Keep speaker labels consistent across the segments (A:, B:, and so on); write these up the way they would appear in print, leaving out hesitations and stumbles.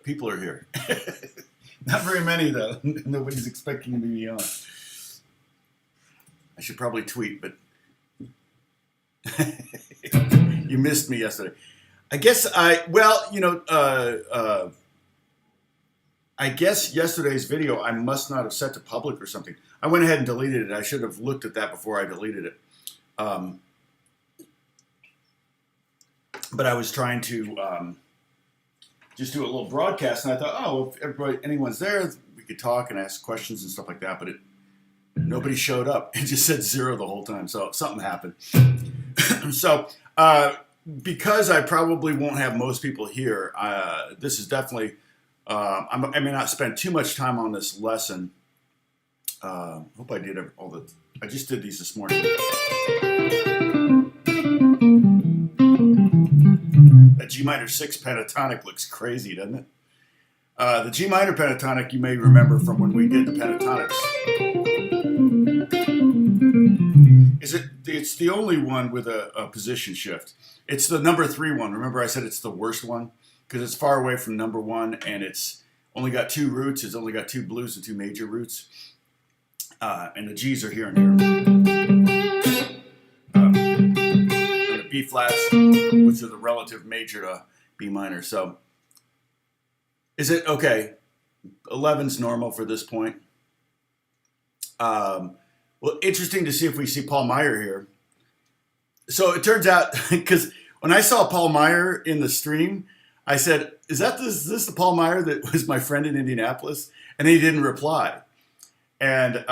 A: people are here. Not very many, though. Nobody's expecting me to be on. I should probably tweet, but you missed me yesterday. I guess I guess yesterday's video I must not have set to public or something. I went ahead and deleted it. I should have looked at that before I deleted it. But I was trying to just do a little broadcast, and I thought, oh, if anyone's there, we could talk and ask questions and stuff like that. But nobody showed up. It just said 0 the whole time. So something happened. So because I probably won't have most people here, this is definitely, I may not spend too much time on this lesson. Hope I did I just did these this morning. That G minor 6 pentatonic looks crazy, doesn't it? The G minor pentatonic you may remember from when we did the pentatonics. It's the only one with a position shift. It's the number 3 one. Remember I said it's the worst one? Because it's far away from number 1 and it's only got 2 roots. It's only got 2 blues and 2 major roots. And the G's are here and here. And the B flats, which are the relative major to B minor. So is it okay? 11's normal for this point. Well, interesting to see if we see Paul Meyer here. So it turns out, because when I saw Paul Meyer in the stream, I said, is this the Paul Meyer that was my friend in Indianapolis? And he didn't reply. And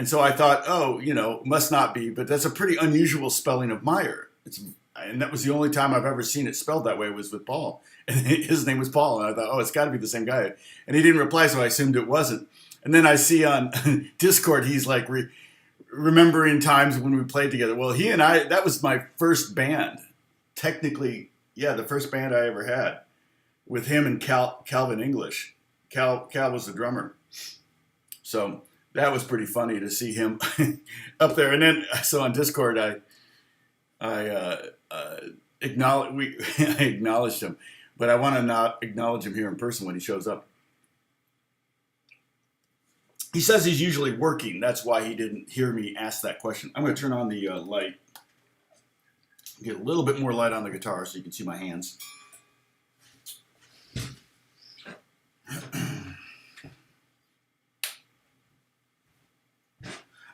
A: so I thought, oh, must not be, but that's a pretty unusual spelling of Meyer. And that was the only time I've ever seen it spelled that way was with Paul. And his name was Paul. And I thought, oh, it's got to be the same guy. And he didn't reply, so I assumed it wasn't. And then I see on Discord, he's like remembering times when we played together. Well, he and I, that was my first band. Technically, yeah, the first band I ever had with him and Calvin English. Cal was the drummer. So that was pretty funny to see him up there. And then, so on Discord, I acknowledged him, but I want to not acknowledge him here in person when he shows up. He says he's usually working. That's why he didn't hear me ask that question. I'm going to turn on the light. Get a little bit more light on the guitar so you can see my hands.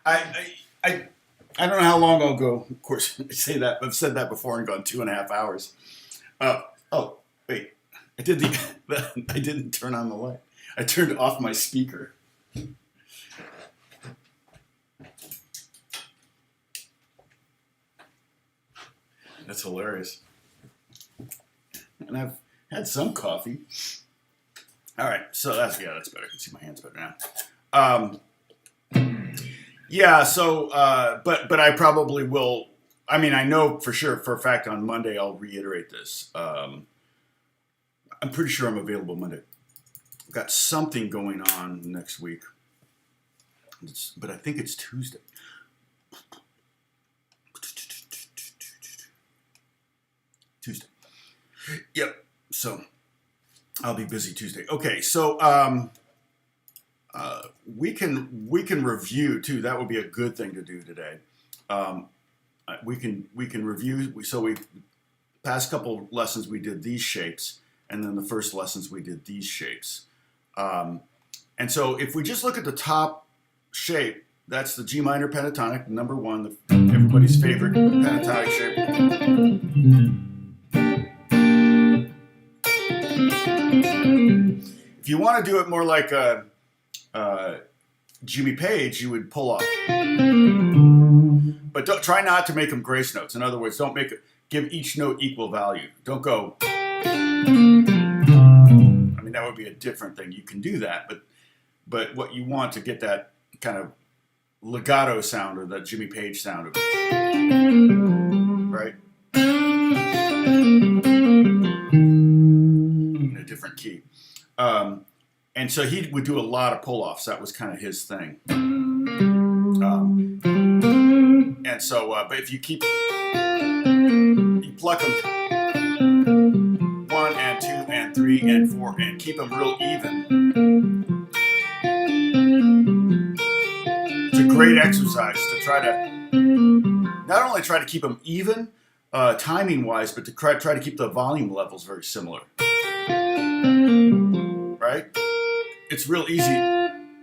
A: I don't know how long I'll go. Of course, I say that. I've said that before and gone 2.5 hours. Oh, wait. I didn't turn on the light. I turned off my speaker. That's hilarious. And I've had some coffee. All right, so that's better. I can see my hands better now. Yeah, so, but I probably will. I mean, I know for sure, for a fact, on Monday I'll reiterate this. I'm pretty sure I'm available Monday. I've got something going on next week, but I think it's Tuesday. Tuesday. Yep. So I'll be busy Tuesday. Okay. So we can review too. That would be a good thing to do today. We can review. So we past couple lessons we did these shapes, and then the first lessons we did these shapes. And so if we just look at the top shape, that's the G minor pentatonic, number 1, everybody's favorite pentatonic shape. If you want to do it more like Jimmy Page, you would pull off. But try not to make them grace notes. In other words, don't give each note equal value. Don't go. I mean, that would be a different thing. You can do that, but what you want to get that kind of legato sound or that Jimmy Page sound of it, right? In a different key. And so he would do a lot of pull-offs. That was kind of his thing. And so, but if you pluck them 1 and 2 and 3 3, and 4, and keep them real even. It's a great exercise to try to not only try to keep them even timing wise, but to try to keep the volume levels very similar. Right? It's real easy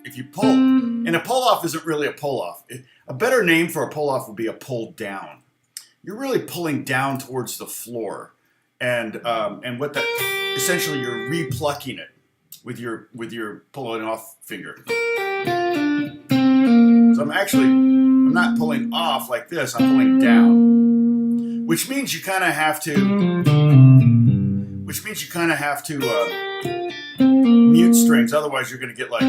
A: if you pull, and a pull off isn't really a pull off. A better name for a pull off would be a pull down. You're really pulling down towards the floor, and what that essentially you're replucking it with your pulling off finger. So I'm not pulling off like this. I'm pulling down, which means you kind of have to. Mute strings, otherwise you're going to get like,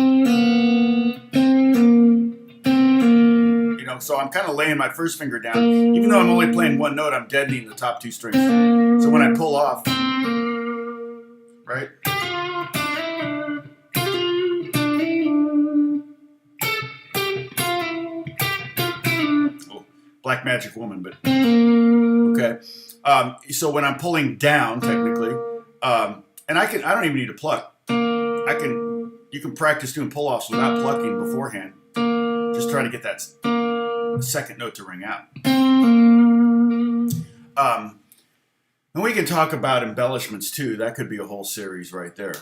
A: so I'm kind of laying my first finger down. Even though I'm only playing one note, I'm deadening the top 2 strings. So when I pull off, right? Oh, Black Magic Woman, but okay. So when I'm pulling down, technically, and I don't even need to pluck. You can practice doing pull-offs without plucking beforehand. Just try to get that second note to ring out. And we can talk about embellishments too. That could be a whole series right there.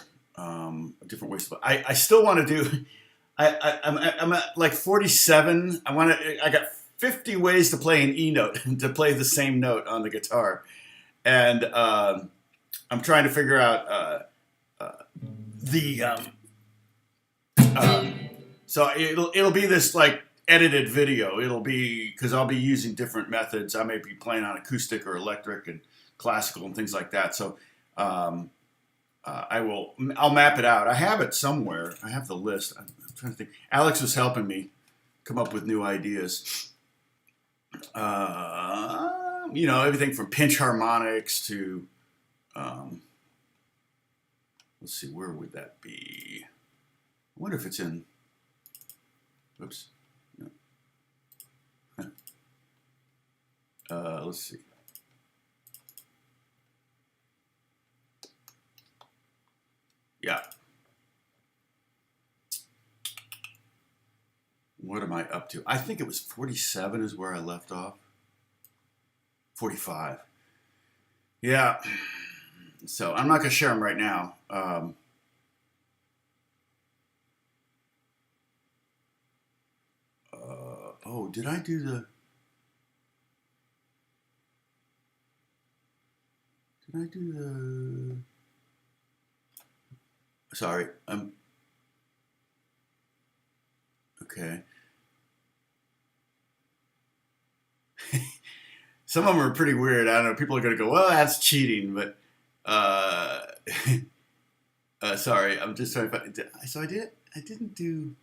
A: Different ways to. I still want to do. I'm at like 47. I got 50 ways to play an E note, to play the same note on the guitar, and I'm trying to figure out so it'll be this like edited video. It'll be, because I'll be using different methods. I may be playing on acoustic or electric and classical and things like that. So I'll map it out. I have it somewhere. I have the list. I'm trying to think. Alex was helping me come up with new ideas. Everything from pinch harmonics to let's see, where would that be? I wonder if it's in. Oops. No. Let's see. Yeah. What am I up to? I think it was 47 is where I left off. 45. Yeah. So I'm not going to share them right now. Did I do the... Sorry. Okay. Some of them are pretty weird. I don't know. People are going to go, well, that's cheating. But sorry. I'm just trying to find... So I didn't do...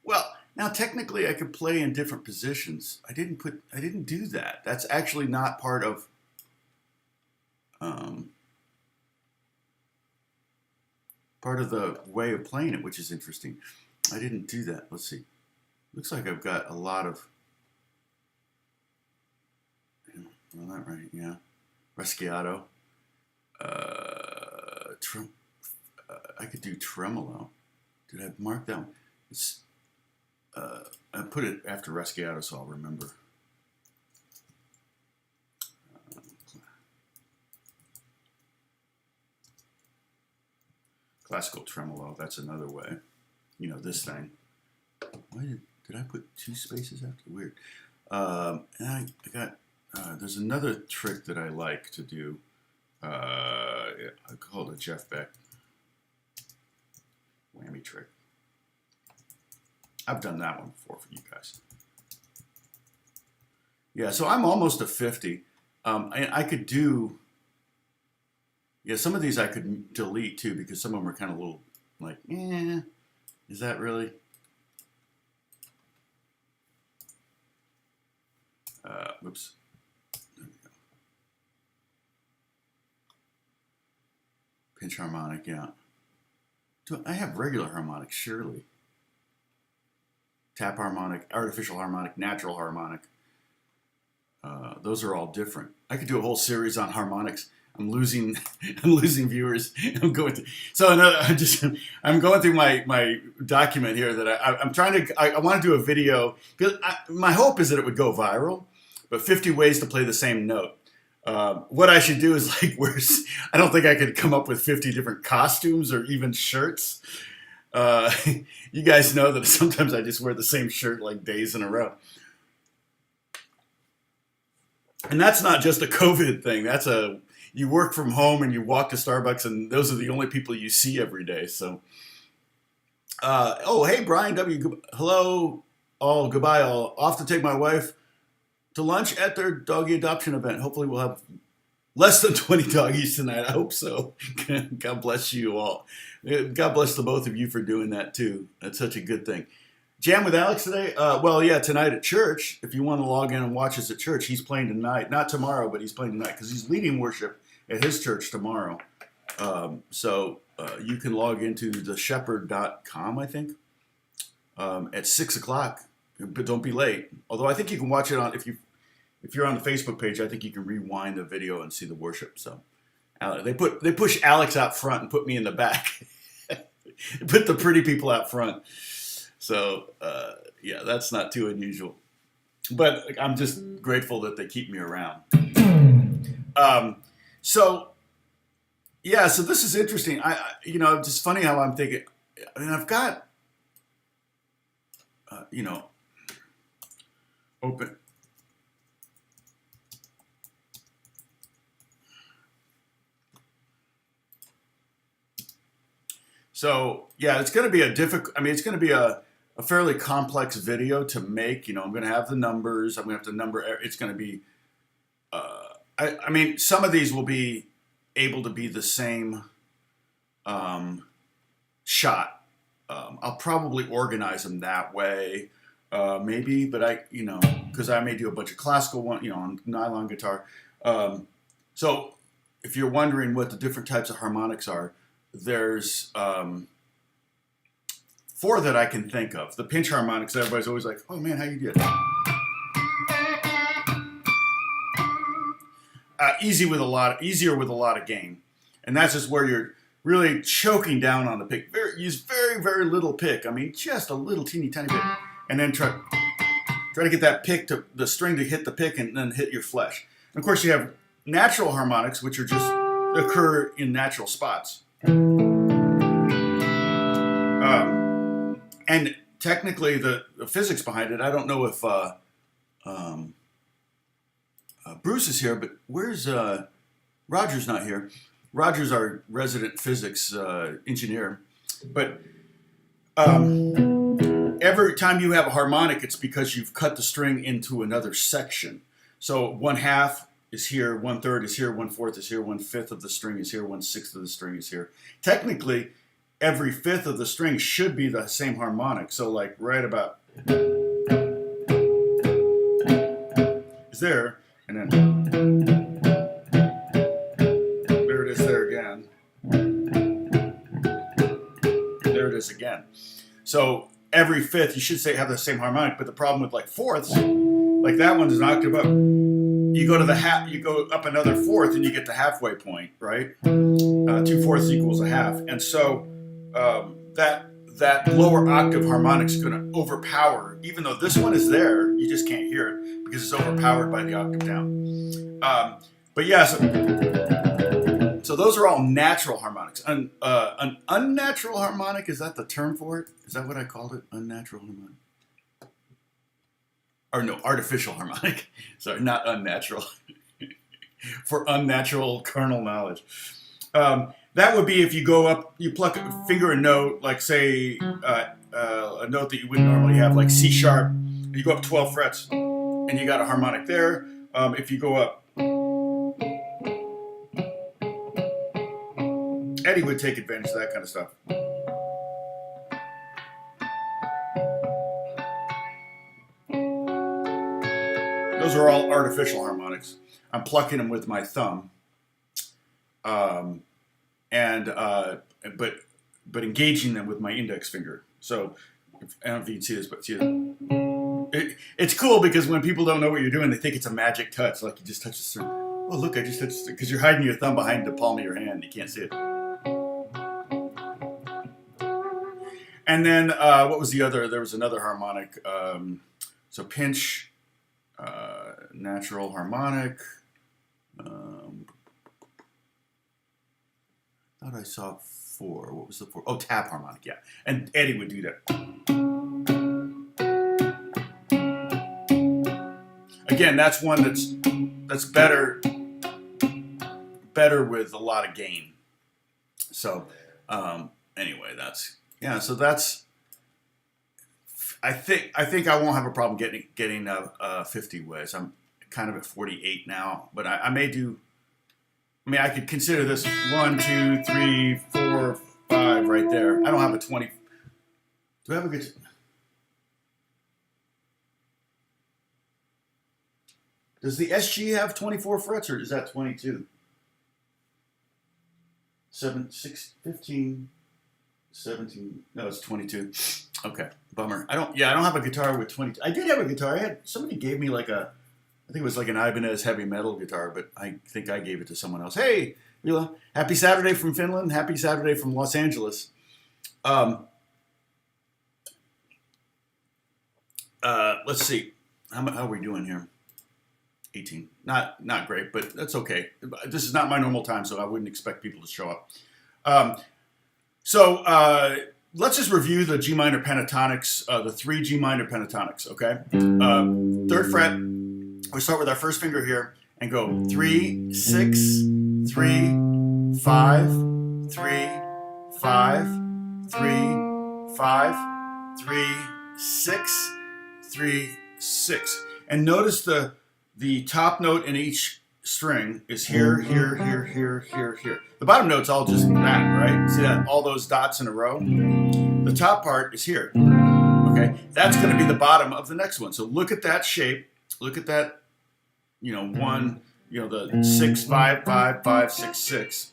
A: Well, now technically I could play in different positions. I didn't do that. That's actually not part of the way of playing it, which is interesting. I didn't do that. Let's see. Looks like I've got a lot of... Well, not right, yeah. Raschiato. I could do tremolo. Did I mark that one? It's... I put it after Raschiato, so I'll remember. Classical tremolo, that's another way. This thing. Why did I put 2 spaces after? Weird. And I got, there's another trick that I like to do. I call it a Jeff Beck whammy trick. I've done that one before for you guys. Yeah, so I'm almost to 50. I could do... Yeah, some of these I could delete too, because some of them are kind of little like, is that really? Whoops. There we go. Pinch harmonic, yeah. I have regular harmonic, surely. Tap harmonic, artificial harmonic, natural harmonic. Those are all different. I could do a whole series on harmonics. I'm losing, I'm losing viewers. I'm going through, so another, I'm going through my document here that I'm trying to. I want to do a video because my hope is that it would go viral. But 50 ways to play the same note. What I should do is like, I don't think I could come up with 50 different costumes or even shirts. You guys know that sometimes I just wear the same shirt like days in a row. And that's not just a COVID thing. You work from home and you walk to Starbucks and those are the only people you see every day. So, oh, hey, Brian W. Hello, all, goodbye, all. Off to take my wife to lunch at their doggy adoption event. Hopefully we'll have less than 20 doggies tonight. I hope so. God bless you all. God bless the both of you for doing that too. That's such a good thing. Jam with Alex today? Well, yeah, tonight at church. If you want to log in and watch us at church, he's playing tonight. Not tomorrow, but he's playing tonight because he's leading worship at his church tomorrow. So you can log into theshepherd.com, I think, at 6 o'clock. But don't be late. Although I think you can watch it on, if you're on the Facebook page, I think you can rewind the video and see the worship. So they push Alex out front and put me in the back. Put the pretty people out front. So yeah, that's not too unusual. But I'm just grateful that they keep me around. So yeah, so this is interesting. Just funny how I'm thinking. I mean, I've got open. So yeah, it's going to be a difficult. I mean, it's going to be a fairly complex video to make. I'm going to have the numbers. I'm going to have to number. It's going to be. I mean, some of these will be able to be the same shot. I'll probably organize them that way. Maybe, but because I may do a bunch of classical one, on nylon guitar. So if you're wondering what the different types of harmonics are, there's 4 that I can think of. The pinch harmonics, everybody's always like, oh man, how you did? Easier with a lot of gain. And that's just where you're really choking down on the pick. Use very, very little pick. I mean, just a little teeny tiny bit. And then try to get that pick the string to hit the pick and then hit your flesh. And of course, you have natural harmonics, which are just occur in natural spots. And technically, the physics behind it, I don't know if Bruce is here, but where's Roger's not here. Roger's our resident physics engineer. But every time you have a harmonic, it's because you've cut the string into another section. So 1/2 is here, 1/3 is here, 1/4 is here, 1/5 of the string is here, 1/6 of the string is here. Technically, every 5th of the string should be the same harmonic. So like right about is there, and then there it is there again. There it is again. So every 5th, you should have the same harmonic, but the problem with like 4ths, like that one is an octave up. You go to the you go up another 4th and you get the halfway point, right? 2/4 equals a half. And so that lower octave harmonic's going to overpower, even though this one is there, you just can't hear it because it's overpowered by the octave down. But yeah, so those are all natural harmonics. An unnatural harmonic, is that the term for it? Is that what I called it? Unnatural harmonic? Or no, artificial harmonic. Sorry, not unnatural. For unnatural kernel knowledge. That would be if you go up, you finger a note, like say a note that you wouldn't normally have, like C sharp. You go up 12 frets, and you got a harmonic there. If you go up, Eddie would take advantage of that kind of stuff. Those are all artificial harmonics. I'm plucking them with my thumb, but engaging them with my index finger. So I don't know if you can see this, but see it. It's cool because when people don't know what you're doing, they think it's a magic touch, like you just touch the string. Oh, look, I just touched it, because you're hiding your thumb behind the palm of your hand. You can't see it. And then what was the other? There was another harmonic. So pinch, natural harmonic. Thought I saw 4. What was the 4? Oh, tap harmonic, yeah. And Eddie would do that. Again, that's one that's better with a lot of gain. So anyway, so that's. I think I won't have a problem getting a 50 whiz. I'm kind of at 48 now, but I may do. I mean, I could consider this 1, 2, 3, 4, 5 right there. I don't have a 20. Do I have a good? Does the SG have 24 frets, or is that 22? 7, 6, 15, 17. No, it's 22. Okay, bummer. I don't have a guitar with 22. I did have a guitar. Somebody gave me like I think it was like an Ibanez heavy metal guitar, but I think I gave it to someone else. Hey, Mila, happy Saturday from Finland. Happy Saturday from Los Angeles. Let's see. How are we doing here? 18. Not great, but that's okay. This is not my normal time, so I wouldn't expect people to show up. Let's just review the G minor pentatonics, the 3 G minor pentatonics, okay? 3rd fret. We start with our first finger here and go 3, 6, 3, 5, 3, 5, 3, 5, 3, 6, 3, 6. And notice the top note in each string is here, here, here, here, here, here. The bottom note's all just that, right? See that? All those dots in a row? The top part is here. Okay? That's going to be the bottom of the next one. So look at that shape. Look at that, 1, the 6, 5, 5, 5, 6, 6.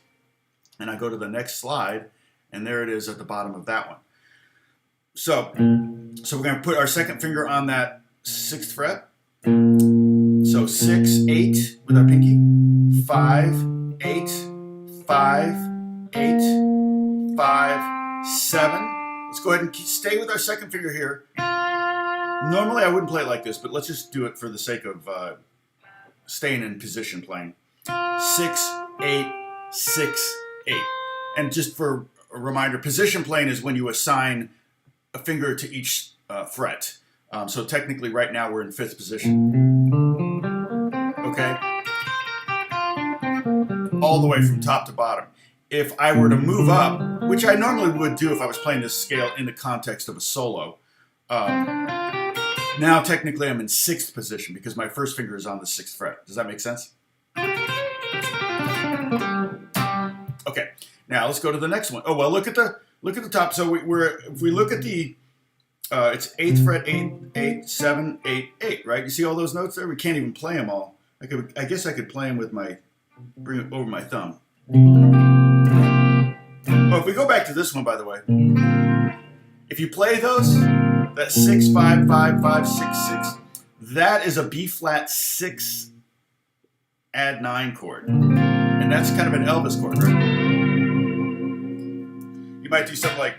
A: And I go to the next slide, and there it is at the bottom of that one. So we're going to put our second finger on that 6th fret. So 6, 8 with our pinky. 5, 8, 5, 8, 5, 7. Let's go ahead and stay with our second finger here. Normally I wouldn't play it like this, but let's just do it for the sake of staying in position playing. 6, 8, 6, 8. And just for a reminder, position playing is when you assign a finger to each fret. So technically right now we're in 5th position. Okay? All the way from top to bottom. If I were to move up, which I normally would do if I was playing this scale in the context of a solo, now technically I'm in 6th position because my first finger is on the 6th fret. Does that make sense? Okay, now let's go to the next one. Oh well, look at the top. So if we look at the it's 8th fret, 8, 8, 7, 8, 8, right? You see all those notes there? We can't even play them all. I guess I could play them with bring it over my thumb. Oh, if we go back to this one, by the way, if you play those, that 6, 5, 5, 5, 6, 6, that is a B flat 6 add 9 chord. And that's kind of an Elvis chord, right? You might do something like,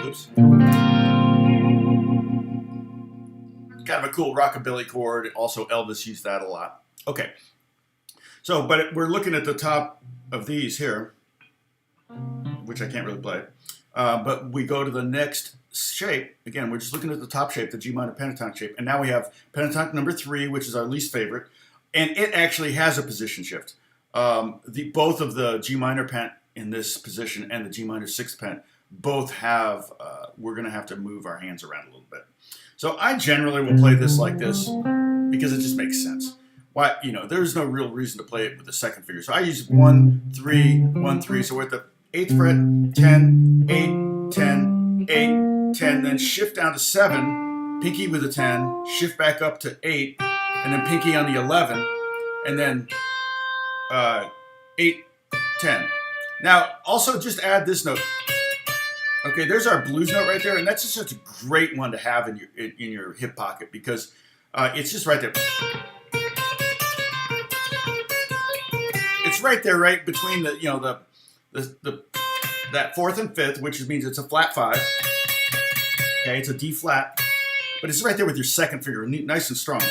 A: oops. Kind of a cool rockabilly chord. Also, Elvis used that a lot. Okay. So, but we're looking at the top of these here, which I can't really play. But we go to the next shape. Again, we're just looking at the top shape, the G minor pentatonic shape. And now we have pentatonic number 3, which is our least favorite. And it actually has a position shift. Both of the G minor pent in this position and the G minor 6th pent both have, we're going to have to move our hands around a little bit. So I generally will play this like this because it just makes sense. Why, there's no real reason to play it with the second finger. So I use 1, 3, 1, 3. So we're at the 8th fret, 10, 8, 10, 8, 10, then shift down to 7, pinky with a 10, shift back up to 8, and then pinky on the 11, and then 8, 10. Now, also just add this note. Okay, there's our blues note right there, and that's just such a great one to have in your hip pocket because it's just right there. It's right there, right between the that fourth and fifth, which means it's a flat 5. Okay, it's a D flat, but it's right there with your second finger, nice and strong.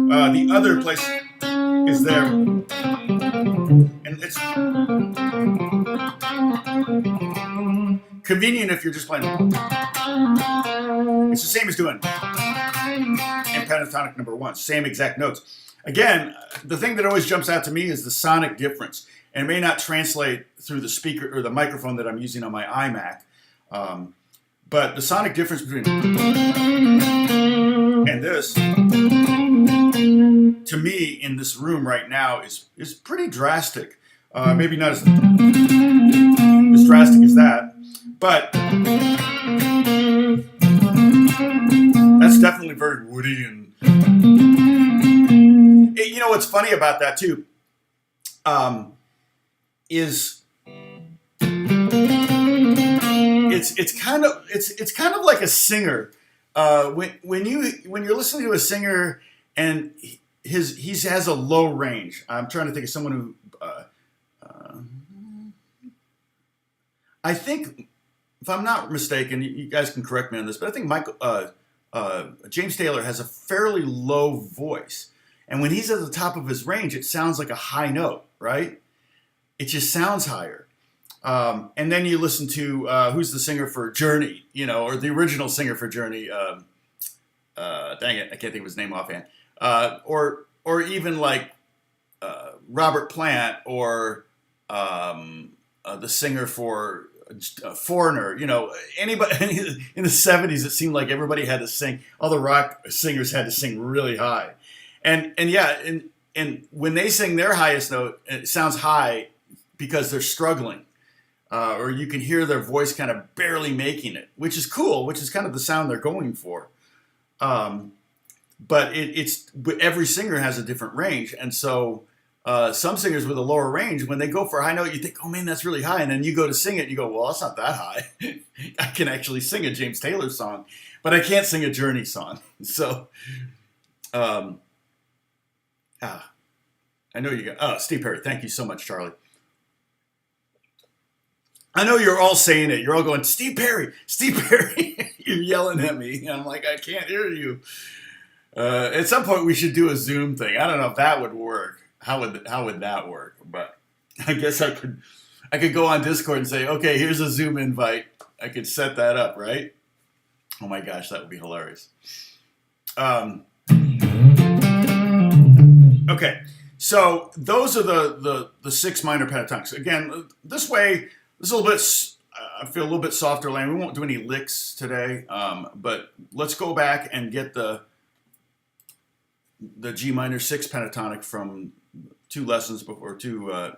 A: The other place is there, and it's convenient if you're just playing. It's the same as doing in pentatonic number 1, same exact notes. Again, the thing that always jumps out to me is the sonic difference, and it may not translate through the speaker or the microphone that I'm using on my iMac, but the sonic difference between and this, to me, in this room right now, is pretty drastic. Maybe not as drastic as that, but that's definitely very woody. And you know what's funny about that too is it's kind of like a singer. When you're listening to a singer and he has a low range. I'm trying to think of someone who I think, if I'm not mistaken, you guys can correct me on this, but I think James Taylor has a fairly low voice, and when he's at the top of his range, it sounds like a high note, right? It just sounds higher. And then you listen to who's the singer for Journey, or the original singer for Journey. Dang it, I can't think of his name offhand. Or even like Robert Plant, or the singer for Foreigner. Anybody in the 70s, it seemed like everybody had to sing. All the rock singers had to sing really high, and when they sing their highest note, it sounds high because they're struggling. Or you can hear their voice kind of barely making it, which is cool, which is kind of the sound they're going for. But every singer has a different range, and so some singers with a lower range, when they go for a high note, you think, oh man, that's really high, and then you go to sing it, and you go, well, that's not that high. I can actually sing a James Taylor song, but I can't sing a Journey song. So, I know you got. Oh, Steve Perry, thank you so much, Charlie. I know you're all saying it. You're all going, Steve Perry, Steve Perry. You're yelling at me. I'm like, I can't hear you. At some point, we should do a Zoom thing. I don't know if that would work. How would that work? But I guess I could go on Discord and say, okay, here's a Zoom invite. I could set that up, right? Oh my gosh, that would be hilarious. Okay, so those are the 6 minor pentatonics. Again, this way. This is a little bit, I feel a little bit softer laying. We won't do any licks today, but let's go back and get the G minor 6 pentatonic from 2 lessons before, 2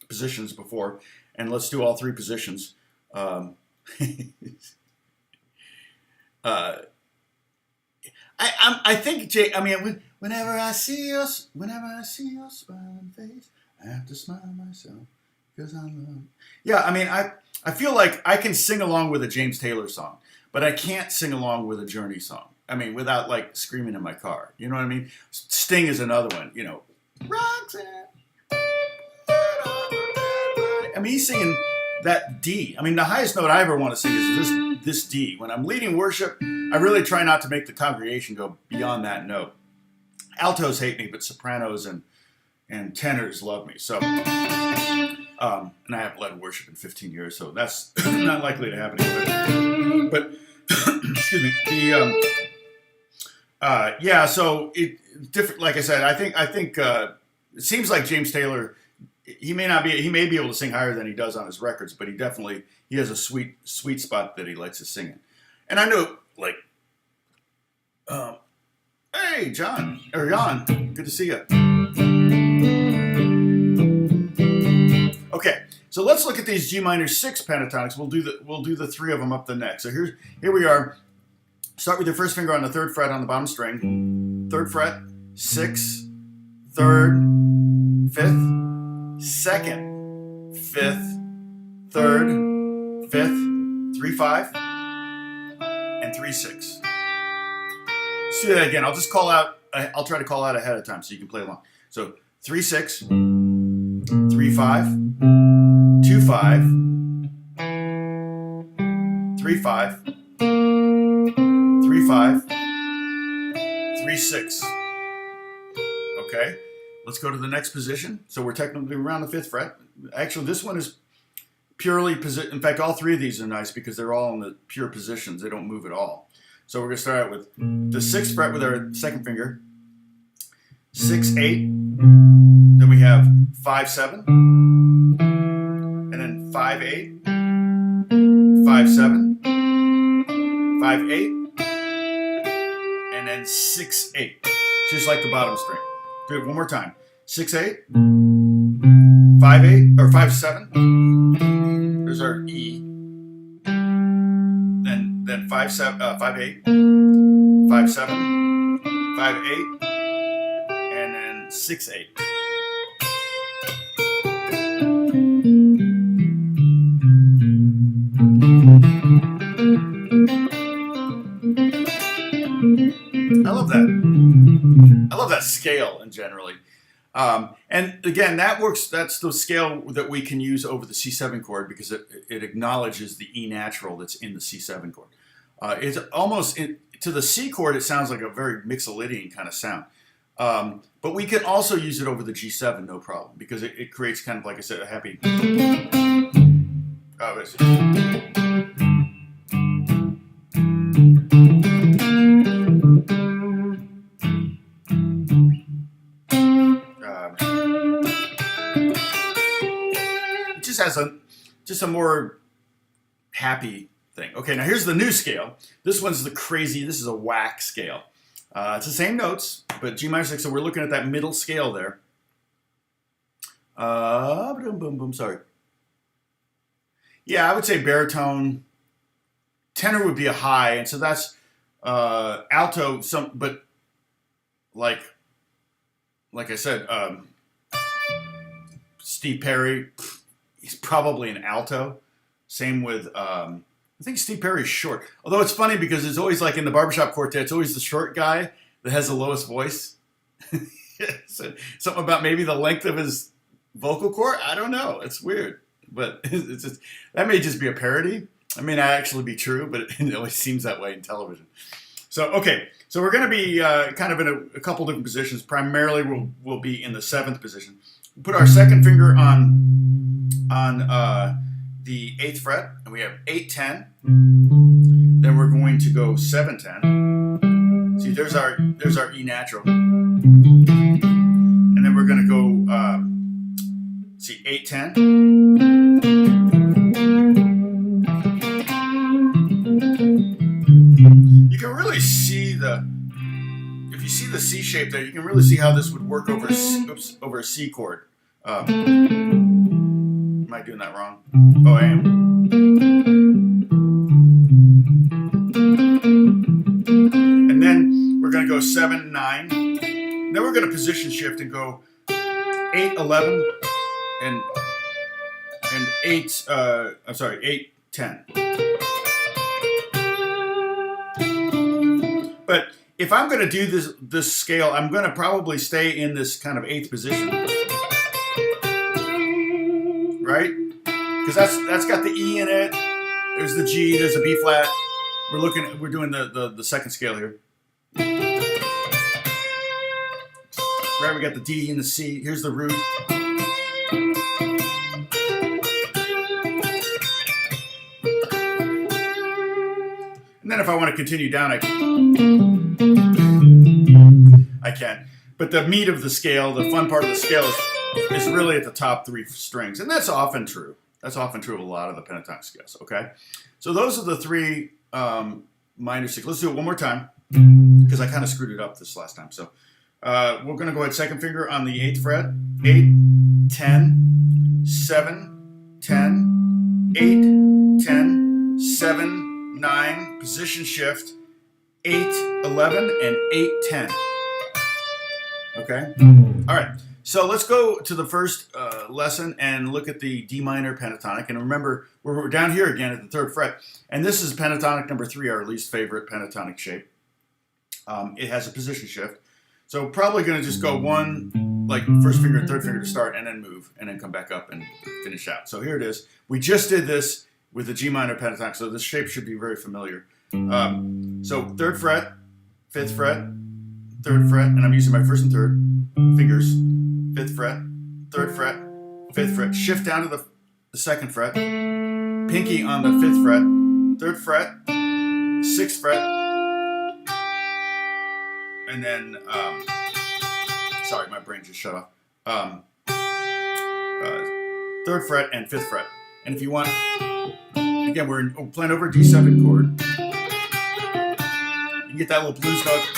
A: positions before, and let's do all 3 positions. I think, whenever I see your smiling face, I have to smile myself. I feel like I can sing along with a James Taylor song, but I can't sing along with a Journey song. Without like screaming in my car. You know what I mean? Sting is another one. Roxanne. He's singing that D. The highest note I ever want to sing is this D. When I'm leading worship, I really try not to make the congregation go beyond that note. Altos hate me, but sopranos and tenors love me. So. And I haven't led worship in 15 years, so that's not likely to happen anyway. But excuse me. So it different. Like I said, I think it seems like James Taylor. He may be able to sing higher than he does on his records, but he has a sweet spot that he likes to sing in. And I know, like, hey, Jan, good to see you. Okay, so let's look at these G minor 6 pentatonics. We'll do the 3 of them up the neck. So here we are. Start with your first finger on the 3rd fret on the bottom string. 3rd fret, 6th, 3rd, 5th, 2nd, 5th, third, fifth, 3-5, and 3-6. Let's do that again. I'll just call out, I'll try to call out ahead of time so you can play along. So 3-6, 3-5, 2-5, 3-5, 3-5, 3-6. Okay, let's go to the next position. So we're technically around the 5th fret. Actually, this one is purely position. In fact, all 3 of these are nice because they're all in the pure positions. They don't move at all. So we're going to start out with the 6th fret with our 2nd finger, 6-8. Then we have 5-7, and then 5-8, 5-7, 5-8, and then 6-8, just like the bottom string. Do it one more time. 6-8, 5-8, or 5-7. There's our E. Then 5-7, 5-8, 5-7, 5-8, and then 6-8. I love that. I love that scale in generally. And again, that works. That's the scale that we can use over the C7 chord because it acknowledges the E natural that's in the C7 chord. It's almost to the C chord. It sounds like a very Mixolydian kind of sound. But we can also use it over the G7, no problem, because it creates kind of, like I said, a happy. It just has a more happy thing. Okay, now here's the new scale. This one's this is a whack scale. It's the same notes, but G minor 6, so we're looking at that middle scale there. Sorry. Yeah, I would say baritone. Tenor would be a high, and so that's alto, but like I said, Steve Perry, he's probably an alto. Same with, I think Steve Perry's short. Although it's funny because it's always like in the barbershop quartet, it's always the short guy that has the lowest voice. So, something about maybe the length of his vocal cord. I don't know. It's weird, but it's just, that may just be a parody. It may not actually be true, but it always seems that way in television. So, okay. So we're going to be kind of in a couple different positions. Primarily, we'll be in the 7th position. We'll put our 2nd finger on the 8th fret, and we have 8-10. Then we're going to go 7-10. See, there's our E natural, and then we're going to go see 8-10. You can really see if you see the C shape there, you can really see how this would work over a C chord. Am I doing that wrong? Oh, I am. And then we're going to go 7-9. Then we're going to position shift and go 8-11 and 8-10. But if I'm going to do this scale, I'm going to probably stay in this kind of 8th position, right? Because that's got the E in it. There's the G. There's a B flat. We're doing the 2nd scale here. Right, we got the D and the C. Here's the root. And then if I want to continue down, I can. But the meat of the scale, the fun part of the scale is really at the top 3 strings. And that's often true. That's often true of a lot of the pentatonic scales, okay? So those are the 3 minor 6. Let's do it one more time because I kind of screwed it up this last time. So we're going to go ahead 2nd finger on the 8th fret. 8, 10, 7, 10, 8, 10, 7, 9, position shift, 8, 11, and 8, 10. Okay? All right. So let's go to the first lesson and look at the D minor pentatonic. And remember, we're down here again at the 3rd fret. And this is pentatonic number 3, our least favorite pentatonic shape. It has a position shift. So probably going to just go 1, like 1st finger and 3rd finger to start, and then move, and then come back up and finish out. So here it is. We just did this with the G minor pentatonic, so this shape should be very familiar. So 3rd fret, 5th fret, 3rd fret, and I'm using my 1st and 3rd fingers. 5th fret, 3rd fret, 5th fret. Shift down to the 2nd fret. Pinky on the 5th fret, 3rd fret, 6th fret, and then, sorry, my brain just shut off. 3rd fret and 5th fret. And if you want, again, we're playing over a D7 chord. You can get that little blues note.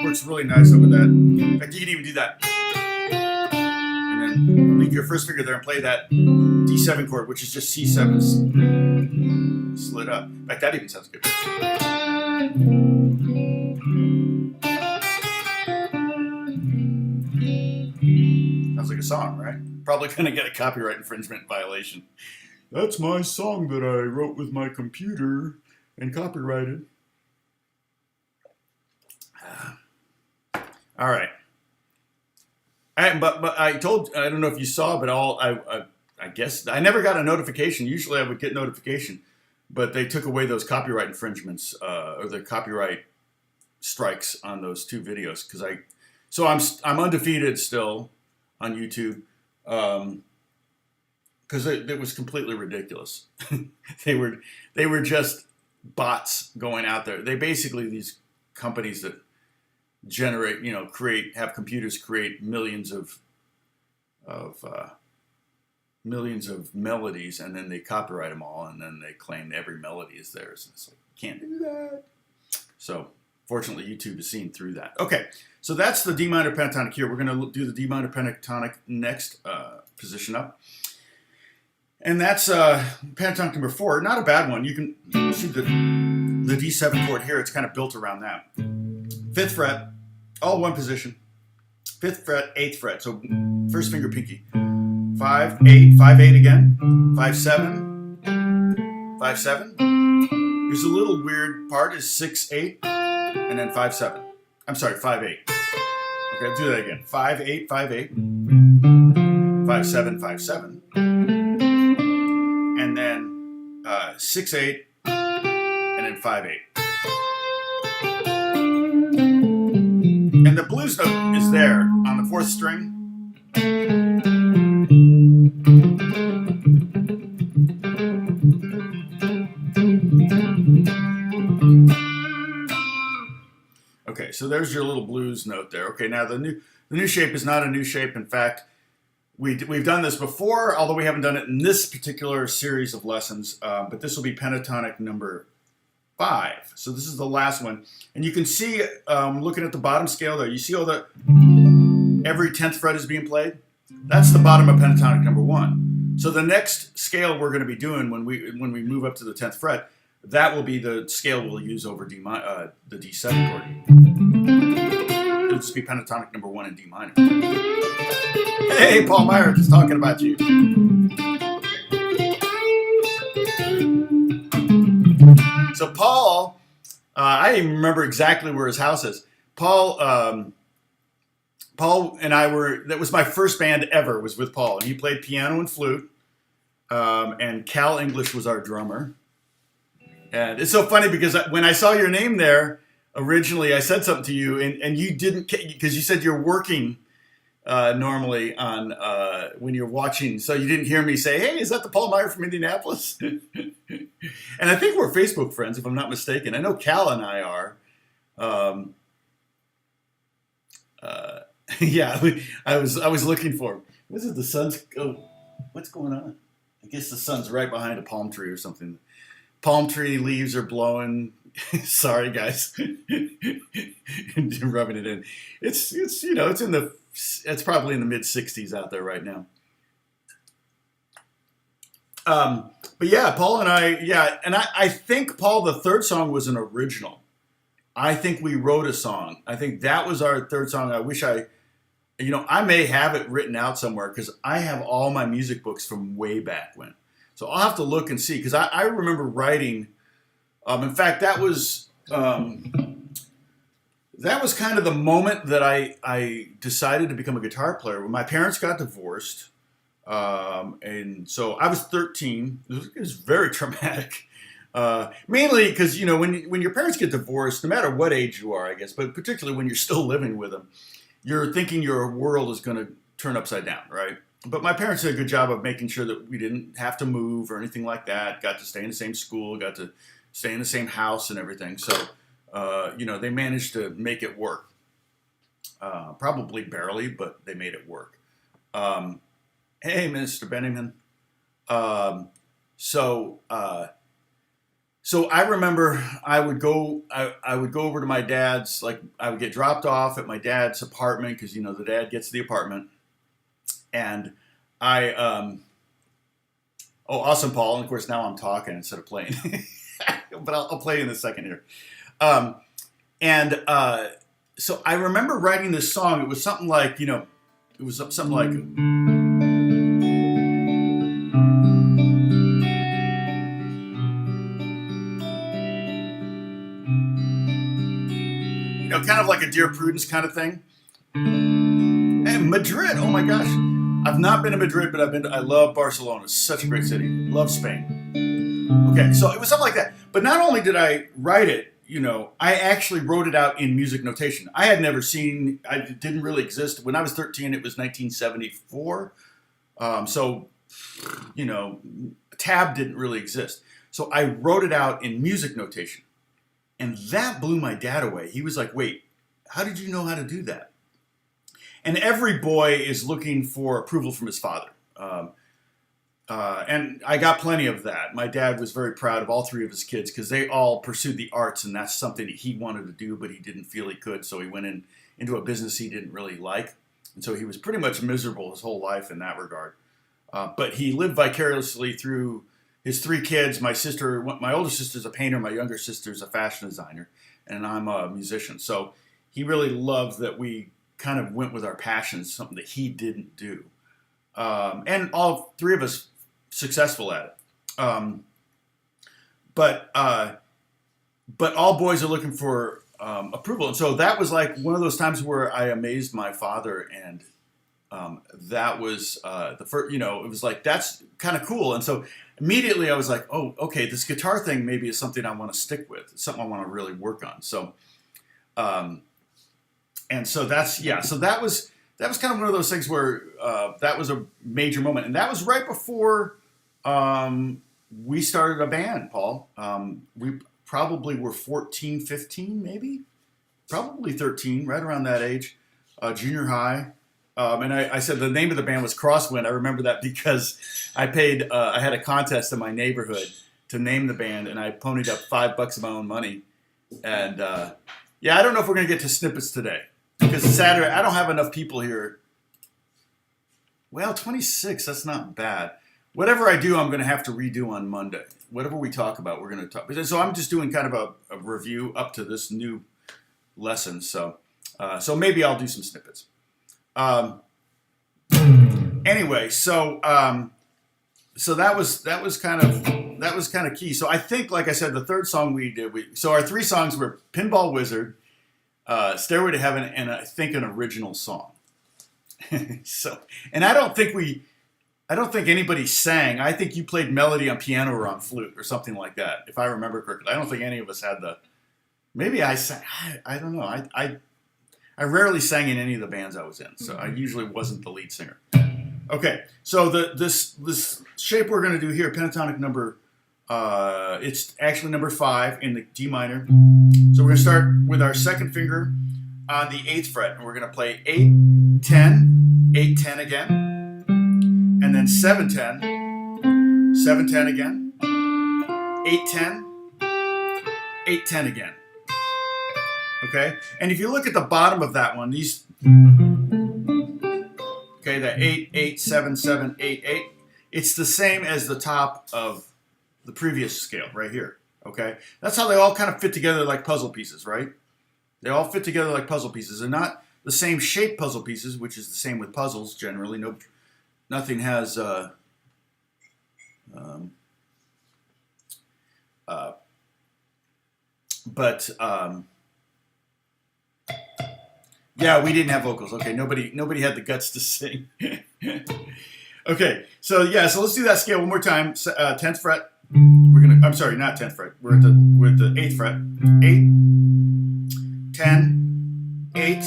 A: Works really nice over that. In fact, you can even do that. And then leave your 1st finger there and play that D7 chord, which is just C7 slid up. In fact, that even sounds good. Sounds like a song, right? Probably going to get a copyright infringement violation. That's my song that I wrote with my computer and copyrighted. All right. But I don't know if you saw, but I guess I never got a notification. Usually I would get notification, but they took away those copyright infringements or the copyright strikes on those 2 videos so I'm undefeated still on YouTube because it was completely ridiculous. They were just bots going out there. They basically these companies that generate, have computers create millions of melodies, and then they copyright them all, and then they claim every melody is theirs. And it's like, you can't do that. So fortunately, YouTube has seen through that. Okay, so that's the D minor pentatonic here. We're going to do the D minor pentatonic next position up. And that's pentatonic number 4. Not a bad one. You can see the D7 chord here. It's kind of built around that. 5th fret, all one position. 5th fret, 8th fret. So 1st finger pinky. 5, 8, 5, 8 again. 5, 7, 5, 7. Here's a little weird part is 6, 8, and then 5, 7. I'm sorry, 5, 8. Okay, I'll do that again. 5, 8, 5, 8. 5, 7, 5, 7. And then 6, 8, and then 5, 8. And the blues note is there on the 4th string. Okay, so there's your little blues note there. Okay, now the new shape is not a new shape. In fact, we've done this before, although we haven't done it in this particular series of lessons. But this will be pentatonic number 5. So this is the last one. And you can see, looking at the bottom scale there, you see all every 10th fret is being played. That's the bottom of pentatonic number 1. So the next scale we're going to be doing when we move up to the 10th fret, that will be the scale we'll use over the D7 chord. It'll just be pentatonic number 1 in D minor. Hey, Paul Meyer, just talking about you. So Paul, I even remember exactly where his house is. Paul and I that was my first band ever, was with Paul. And he played piano and flute. And Cal English was our drummer. And it's so funny because when I saw your name there, originally I said something to you and you didn't, because you said you're working normally on when you're watching. So you didn't hear me say, hey, is that the Paul Meyer from Indianapolis? And I think we're Facebook friends, if I'm not mistaken. I know Cal and I are. Yeah, I was looking for him. Was it the sun's? Oh, what's going on? I guess the sun's right behind a palm tree or something. Palm tree leaves are blowing. Sorry, guys. Rubbing it in. It's it's probably in the mid 60s out there right now. But yeah, Paul and I think Paul, the third song was an original. I think we wrote a song. I think that was our third song. I wish I may have it written out somewhere because I have all my music books from way back when. So I'll have to look and see because I remember writing. In fact, that was kind of the moment that I decided to become a guitar player. When my parents got divorced, and so I was 13. It was very traumatic. Mainly because, when your parents get divorced, no matter what age you are, I guess, but particularly when you're still living with them, you're thinking your world is going to turn upside down, right? But my parents did a good job of making sure that we didn't have to move or anything like that. Got to stay in the same school, got to stay in the same house and everything. So, they managed to make it work. Probably barely, but they made it work. Hey, Mr. Benjamin. So I remember I would go over to my dad's, like I would get dropped off at my dad's apartment because, the dad gets the apartment. And oh, awesome, Paul. And of course, now I'm talking instead of playing. But I'll play in a second here. So I remember writing this song. It was something like, kind of like a Dear Prudence kind of thing. And Madrid, oh my gosh. I've not been to Madrid, but I love Barcelona. It's such a great city. Love Spain. Okay, so it was something like that. But not only did I write it, I actually wrote it out in music notation. I didn't really exist. When I was 13, it was 1974. Tab didn't really exist. So I wrote it out in music notation. And that blew my dad away. He was like, wait, how did you know how to do that? And every boy is looking for approval from his father. And I got plenty of that. My dad was very proud of all three of his kids because they all pursued the arts, and that's something that he wanted to do, but he didn't feel he could. So he went into a business he didn't really like. And so he was pretty much miserable his whole life in that regard. But he lived vicariously through his three kids. My older sister's a painter. My younger sister's a fashion designer, and I'm a musician. So he really loved that we kind of went with our passions, something that he didn't do. And all three of us successful at it. But all boys are looking for approval. And so that was like one of those times where I amazed my father, and that was the first, it was like, that's kind of cool. And so immediately I was like, oh, okay, this guitar thing maybe is something I want to stick with. It's something I want to really work on. So, and so so that was kind of one of those things where that was a major moment. And that was right before we started a band, Paul. We probably were 14, 15, maybe? Probably 13, right around that age, junior high. And I said the name of the band was Crosswind. I remember that because I had a contest in my neighborhood to name the band, and I ponied up $5 of my own money. And I don't know if we're going to get to snippets today because it's Saturday. I don't have enough people here. Well, 26, that's not bad. Whatever I do, I'm going to have to redo on Monday. Whatever we talk about, we're going to talk. So I'm just doing kind of a review up to this new lesson. So maybe I'll do some snippets. Anyway, so that was kind of key. So I think, like I said, the third song we did, so our three songs were Pinball Wizard, Stairway to Heaven, and I think an original song. And I don't think anybody sang. I think you played melody on piano or on flute or something like that, if I remember correctly. I don't think any of us had maybe I sang. I don't know. I rarely sang in any of the bands I was in, so I usually wasn't the lead singer. Okay, so this shape we're going to do here, pentatonic number, it's actually number 5 in the D minor. So we're going to start with our second finger on the 8th fret, and we're going to play 8, 10, 8, 10 again, and then 7, 10, 7, 10 again, 8, 10, 8, 10 again. Okay, and if you look at the bottom of that one, that 8, 8, 7, 7, 8, 8, it's the same as the top of the previous scale right here. Okay, that's how they all kind of fit together like puzzle pieces, right? They all fit together like puzzle pieces. They're not the same shape puzzle pieces, which is the same with puzzles generally. Nothing has but yeah, we didn't have vocals. Okay, nobody had the guts to sing. Okay, so yeah, so let's do that scale one more time. 10th fret. I'm sorry, not 10th fret. We're at the 8th fret. 8, 10, 8,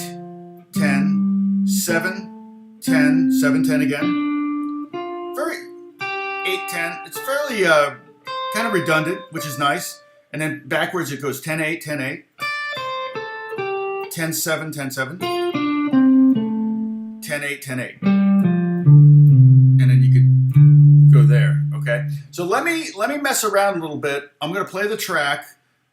A: 10, 7, 10, 7, 10 again. Very 8, 10. It's fairly kind of redundant, which is nice. And then backwards it goes 10, 8, 10, 8, 10, 7, 10, 7, 10, 8, 10, 8. And then you could go there, okay? So let me mess around a little bit. I'm gonna play the track.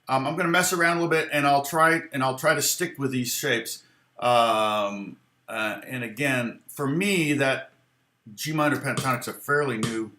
A: I'm gonna mess around a little bit, and I'll try to stick with these shapes. And again, for me, that G minor pentatonics are fairly new.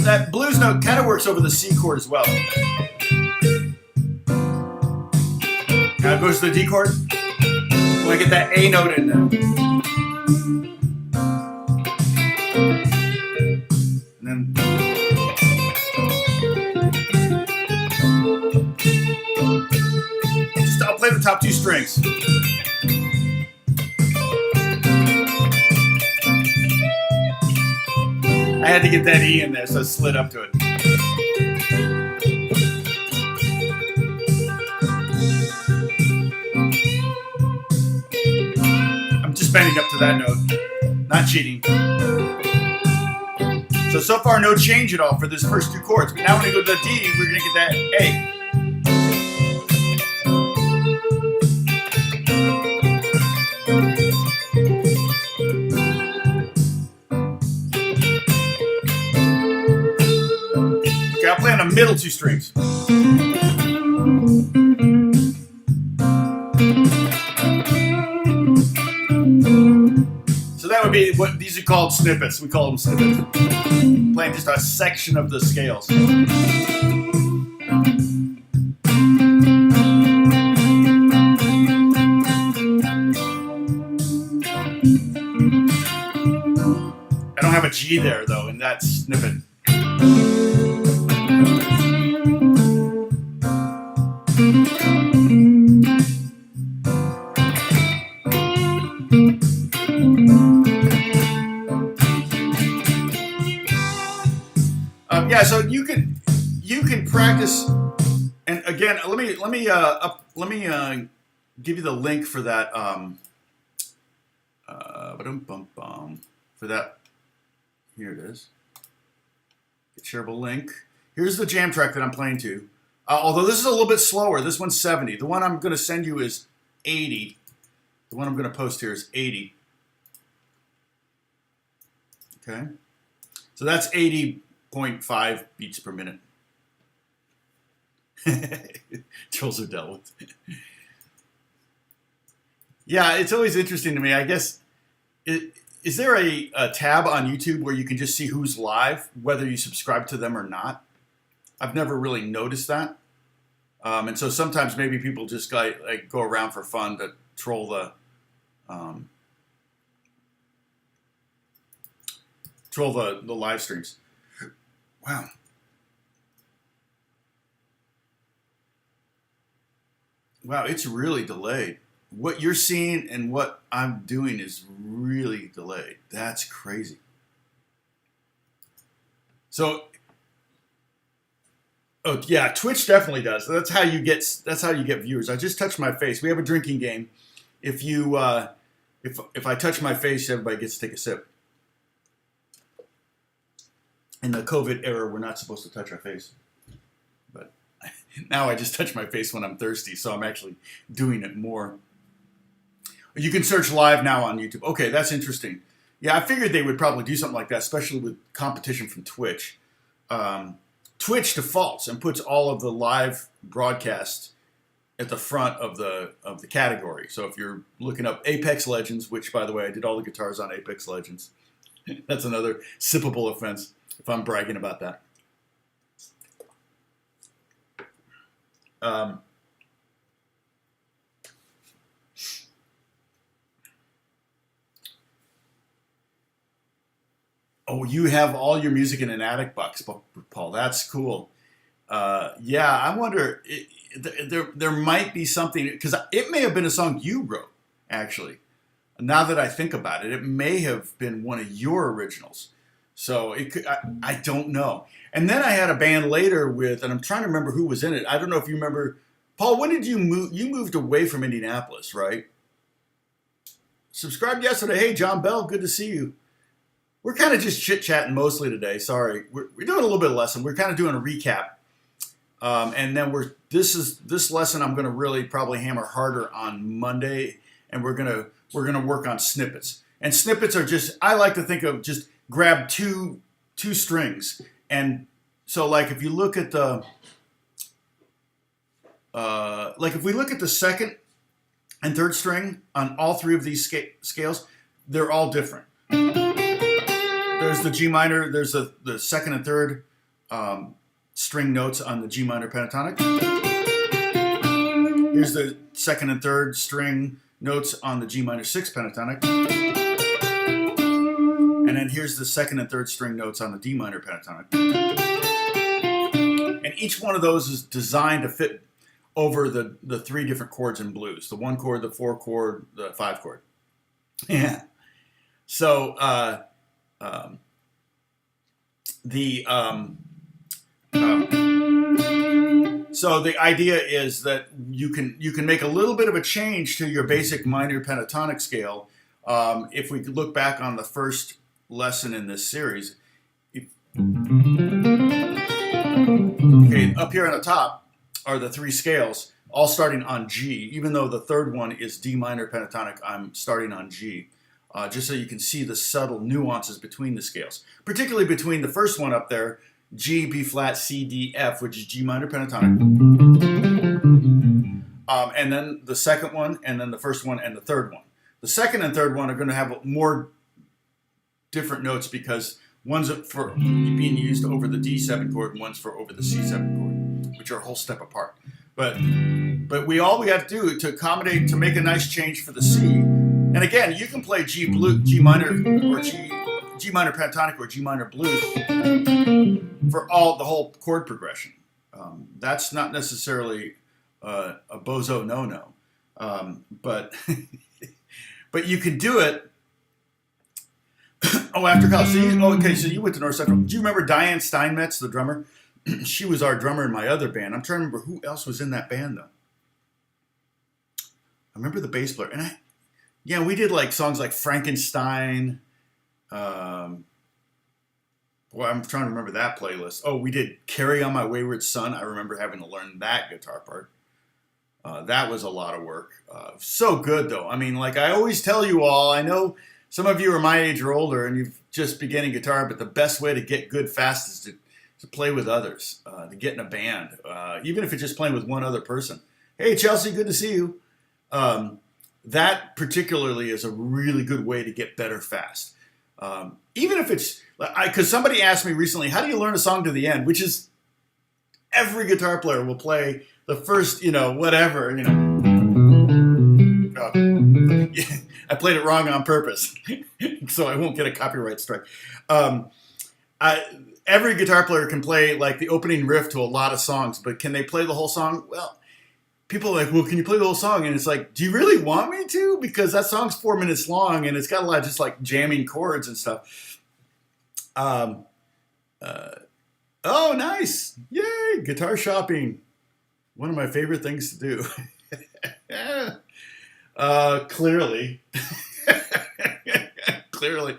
A: That blues note kind of works over the C chord as well. Now it goes to the D chord. Well, I get that A note in there. And then I'll play the top 2 strings. I had to get that E in there, so I slid up to it. I'm just bending up to that note, not cheating. So far, no change at all for this first 2 chords. But now when we go to the D, we're going to get that A. I'll play on the middle 2 strings. So that would be what these are called snippets. We call them snippets. Playing just a section of the scales. I don't have a G there though in that snippet. Yeah, so you can practice, and again, let me give you the link for that for that. Here it is. Get shareable link. Here's the jam track that I'm playing to. Although this is a little bit slower. This one's 70. The one I'm going to send you is 80. The one I'm going to post here is 80. Okay. So that's 80.5 beats per minute. Trolls are dealt with. Yeah, it's always interesting to me. I guess, is there a tab on YouTube where you can just see who's live, whether you subscribe to them or not? I've never really noticed that. And so sometimes maybe people just like go around for fun to troll the live streams. Wow. Wow, it's really delayed. What you're seeing and what I'm doing is really delayed. That's crazy. So, oh yeah, Twitch definitely does. That's how you get viewers. I just touched my face. We have a drinking game. If you if I touch my face, everybody gets to take a sip. In the COVID era, we're not supposed to touch our face. But now I just touch my face when I'm thirsty, so I'm actually doing it more. You can search live now on YouTube. Okay, that's interesting. Yeah, I figured they would probably do something like that, especially with competition from Twitch. Twitch defaults and puts all of the live broadcasts at the front of the category. So if you're looking up Apex Legends, which by the way I did all the guitars on Apex Legends, that's another sippable offense if I'm bragging about that. Oh, you have all your music in an attic box, Paul. That's cool. Yeah, I wonder. There might be something because it may have been a song you wrote. Actually, now that I think about it, it may have been one of your originals. So it could. I don't know. And then I had a band later with, and I'm trying to remember who was in it. I don't know if you remember, Paul. When did you move? You moved away from Indianapolis, right? Subscribed yesterday. Hey, John Bell, good to see you. We're kind of just chit-chatting mostly today. Sorry. We're doing a little bit of lesson. We're kind of doing a recap. And then this lesson I'm going to really probably hammer harder on Monday, and we're going to work on snippets. And snippets are just, I like to think of just grab two strings. And so like if you look at the like if we look at the second and third string on all three of these scales, they're all different. There's the G minor, there's the second and third string notes on the G minor pentatonic. Here's the second and third string notes on the G minor sixth pentatonic. And then here's the second and third string notes on the D minor pentatonic. And each one of those is designed to fit over the three different chords in blues. The 1 chord, the 4 chord, the 5 chord. Yeah. So, so the idea is that you can make a little bit of a change to your basic minor pentatonic scale. If we look back on the first lesson in this series, okay, up here on the top are the 3 scales, all starting on G. Even though the third one is D minor pentatonic, I'm starting on G. Just so you can see the subtle nuances between the scales, particularly between the first one up there, G, B flat, C, D, F, which is G minor pentatonic, and then the second one, and then the first one, and the third one. The second and third one are going to have more different notes because one's for being used over the D7 chord, and one's for over the C7 chord, which are a whole step apart. But we have to do to accommodate, to make a nice change for the C. And again, you can play G minor or G minor pentatonic or G minor blues for the whole chord progression. That's not necessarily a bozo no-no, but but you can do it. Oh, after college. So you went to North Central. Do you remember Diane Steinmetz, the drummer? She was our drummer in my other band. I'm trying to remember who else was in that band though. I remember the bass player, and we did like songs like Frankenstein. I'm trying to remember that playlist. Oh, we did Carry On My Wayward Son. I remember having to learn that guitar part. That was a lot of work. So good though. I mean, like I always tell you all, I know some of you are my age or older and you've just beginning guitar, but the best way to get good fast is to play with others, to get in a band, even if it's just playing with one other person. Hey, Chelsea, good to see you. That particularly is a really good way to get better fast. Even if it's, because somebody asked me recently, how do you learn a song to the end? Which is, every guitar player will play the first, whatever, I played it wrong on purpose, so I won't get a copyright strike. Every guitar player can play like the opening riff to a lot of songs, but can they play the whole song? Well, people are like, well, can you play the whole song? And it's like, do you really want me to? Because that song's 4 minutes long, and it's got a lot of just like jamming chords and stuff. Oh, nice. Yay, guitar shopping. One of my favorite things to do. Clearly. Clearly.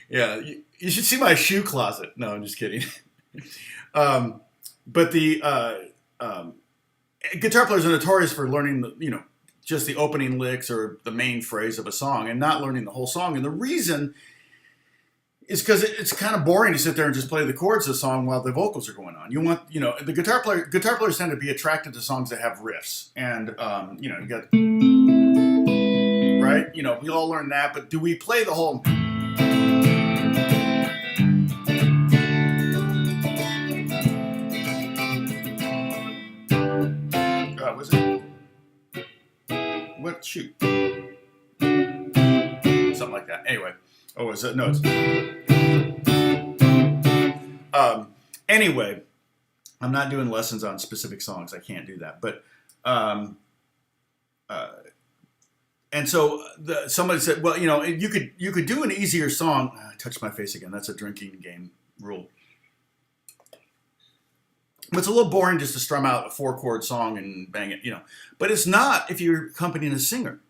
A: Yeah, you should see my shoe closet. No, I'm just kidding. But the guitar players are notorious for learning the, just the opening licks or the main phrase of a song and not learning the whole song. And the reason is because it's kind of boring to sit there and just play the chords of the song while the vocals are going on. You want, the guitar players tend to be attracted to songs that have riffs. And, you got, right? We all learn that, but do we play the whole... Was it? What? Shoot. Something like that. Anyway. Oh, is it? No, it's... Anyway, I'm not doing lessons on specific songs. I can't do that. But, and so somebody said, well, you could do an easier song. I touched my face again. That's a drinking game rule. It's a little boring just to strum out a 4-chord song and bang it, But it's not if you're accompanying a singer.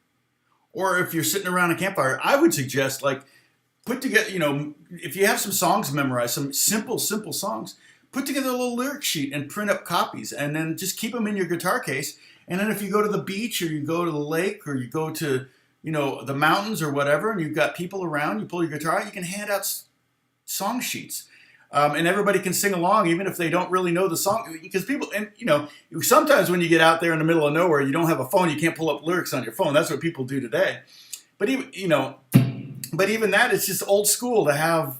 A: Or if you're sitting around a campfire. I would suggest, put together, if you have some songs memorized, some simple songs, put together a little lyric sheet and print up copies. And then just keep them in your guitar case. And then if you go to the beach or you go to the lake or you go to, the mountains or whatever, and you've got people around, you pull your guitar out, you can hand out song sheets. And everybody can sing along, even if they don't really know the song. Because people, and sometimes when you get out there in the middle of nowhere, you don't have a phone, you can't pull up lyrics on your phone. That's what people do today. But even, but even that, it's just old school to have,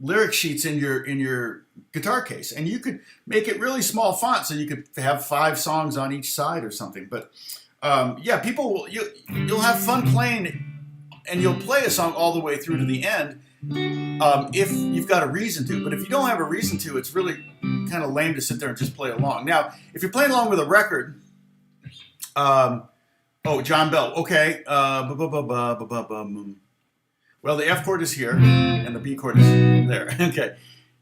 A: lyric sheets in your guitar case. And you could make it really small font, so you could have 5 songs on each side or something. But yeah, people will, you'll have fun playing, and you'll play a song all the way through to the end. If you've got a reason to. But if you don't have a reason to, it's really kind of lame to sit there and just play along. Now, if you're playing along with a record, John Bell, okay. Well, the F chord is here, and the B chord is there. Okay.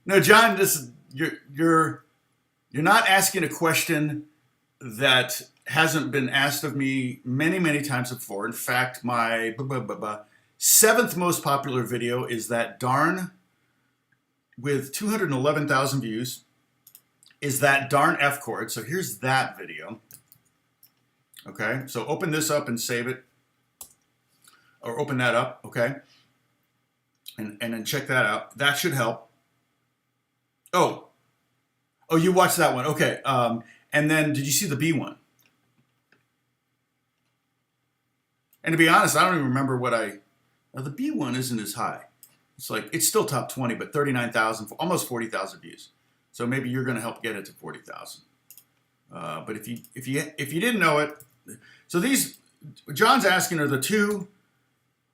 A: No, John, you're not asking a question that hasn't been asked of me many, many times before. In fact, my 7th most popular video is that darn, with 211,000 views, is that darn F chord. So here's that video. Okay, so open this up and save it. Or open that up, okay? And then check that out. That should help. Oh, you watched that one. Okay, and then did you see the B one? And to be honest, I don't even remember what Now, the B one isn't as high. It's still top 20, but 39,000, almost 40,000 views. So maybe you're going to help get it to 40,000. But if you didn't know it, so these John's asking are the 2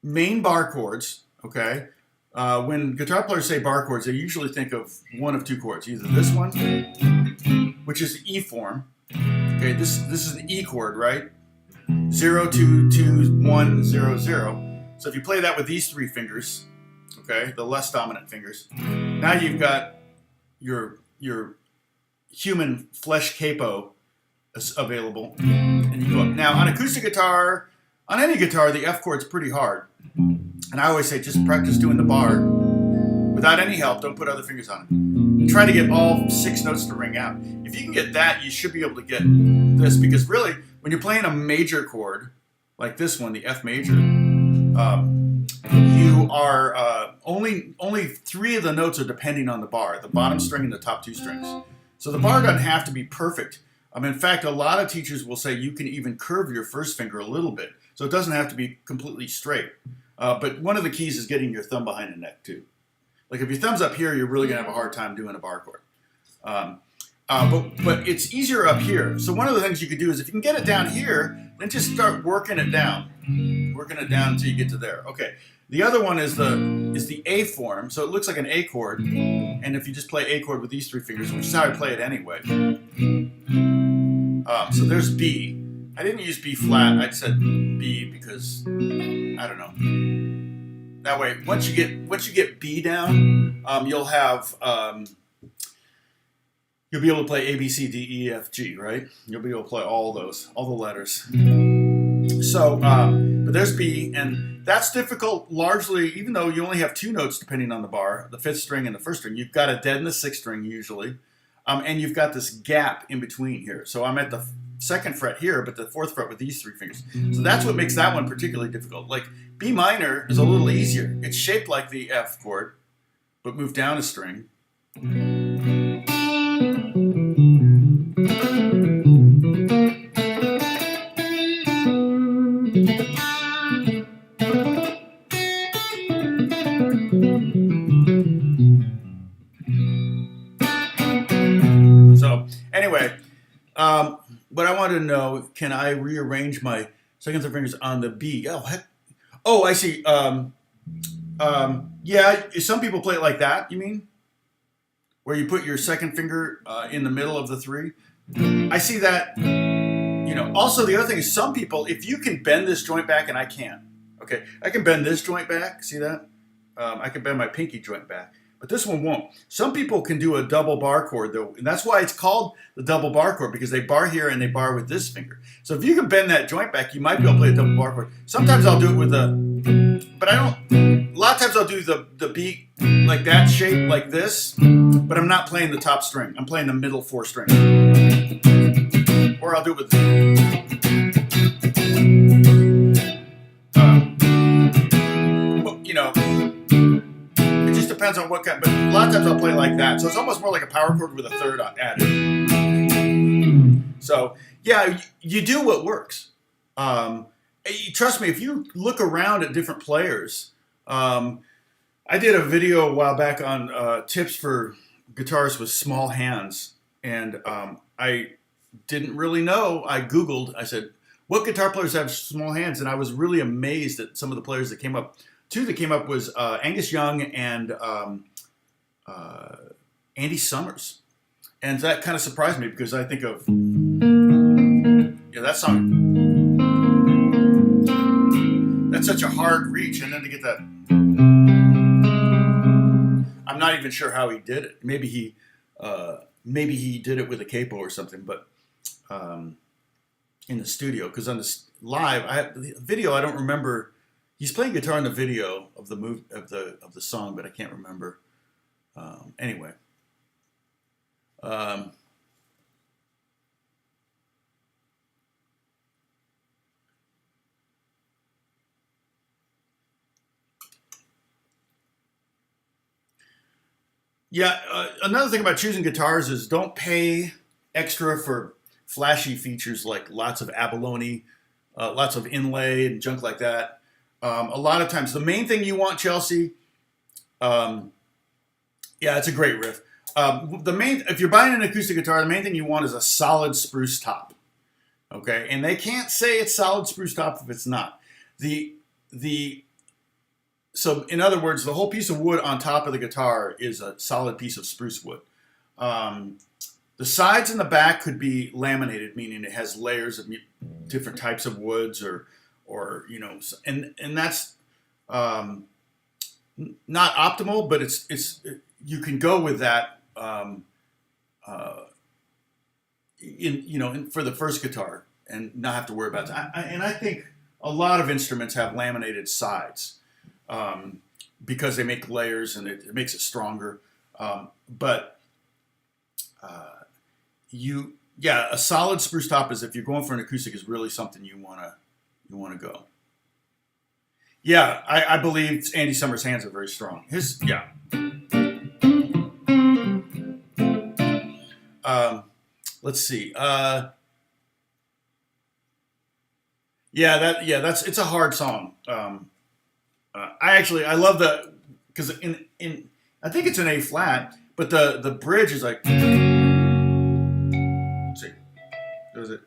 A: main bar chords. Okay, when guitar players say bar chords, they usually think of one of 2 chords, either this one, which is the E form. Okay, this is an E chord, right? 0, 2, 2, 1, 0, 0. So if you play that with these 3 fingers, okay, the less dominant fingers, now you've got your human flesh capo available, and you go up. Now on acoustic guitar, on any guitar, the F chord's pretty hard, and I always say just practice doing the bar without any help. Don't put other fingers on it. And try to get all 6 notes to ring out. If you can get that, you should be able to get this, because really, when you're playing a major chord like this one, the F major, you are only 3 of the notes are depending on the bar, the bottom string and the top 2 strings. So the bar doesn't have to be perfect. In fact, a lot of teachers will say you can even curve your first finger a little bit, so it doesn't have to be completely straight. But one of the keys is getting your thumb behind the neck too. Like if your thumb's up here, you're really gonna have a hard time doing a bar chord. But it's easier up here. So one of the things you could do is if you can get it down here, then just start working it down until you get to there. Okay. The other one is the A form, so it looks like an A chord, and if you just play A chord with these 3 fingers, which is how I play it anyway, So there's B. I didn't use B flat. I said B because I don't know. That way, once you get B down, you'll have you'll be able to play A, B, C, D, E, F, G, right? You'll be able to play all those, all the letters. So, but there's B, and that's difficult largely, even though you only have 2 notes depending on the bar, the 5th string and the 1st string. You've got a dead in the 6th string usually, and you've got this gap in between here. So I'm at the 2nd fret here, but the 4th fret with these 3 fingers. So that's what makes that one particularly difficult. Like B minor is a little easier. It's shaped like the F chord, but moved down a string. So anyway, what I wanted to know, can I rearrange my 2nd, 3rd fingers on the B? Oh, heck. Oh, I see. Yeah, some people play it like that, you mean? Where you put your 2nd finger in the middle of the 3. I see that. You know, also the other thing is some people, if you can bend this joint back, and I can't. Okay, I can bend this joint back. See that? I can bend my pinky joint back. But this one won't. Some people can do a double bar chord, though, and that's why it's called the double bar chord, because they bar here and they bar with this finger. So if you can bend that joint back, you might be able to play a double bar chord. Sometimes I'll do it with a, but I don't, a lot of times I'll do the beat like that shape, like this, but I'm not playing the top string. I'm playing the middle 4 string. Or I'll do it with, you know, depends on what kind, but a lot of times I'll play like that. So it's almost more like a power chord with a 3rd added. So yeah, you do what works. Trust me, if you look around at different players, I did a video a while back on tips for guitarists with small hands, and I didn't really know. I Googled, I said, what guitar players have small hands? And I was really amazed at some of the players that came up. 2 that came up was Angus Young and Andy Summers. And that kind of surprised me because I think of, yeah, that song. That's such a hard reach, and then to get that, I'm not even sure how he did it. Maybe he did it with a capo or something, but in the studio, because on the live, the video I don't remember. He's playing guitar in the video of the of the song, but I can't remember. Anyway, yeah. Another thing about choosing guitars is don't pay extra for flashy features like lots of abalone, lots of inlay and junk like that. A lot of times, the main thing you want, Chelsea, yeah, it's a great riff. If you're buying an acoustic guitar, the main thing you want is a solid spruce top. Okay, and they can't say it's solid spruce top if it's not. So in other words, the whole piece of wood on top of the guitar is a solid piece of spruce wood. The sides and the back could be laminated, meaning it has layers of different types of woods or you know, and that's not optimal, but you can go with that for the first guitar and not have to worry about that. And I think a lot of instruments have laminated sides because they make layers and it makes it stronger. But a solid spruce top is, if you're going for an acoustic, is really something you want to go. Yeah, I believe Andy Summers' hands are very strong. Let's see. It's a hard song. I love the, because in I think it's an A flat, but the bridge is like. Let's see. Does it?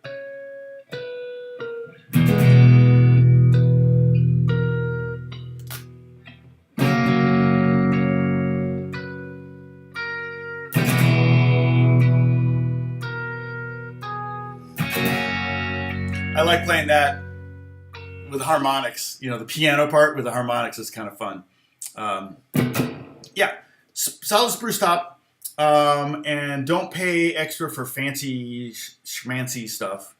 A: I like playing that with harmonics. You know, the piano part with the harmonics is kind of fun. Yeah, solid spruce top, and don't pay extra for fancy schmancy stuff.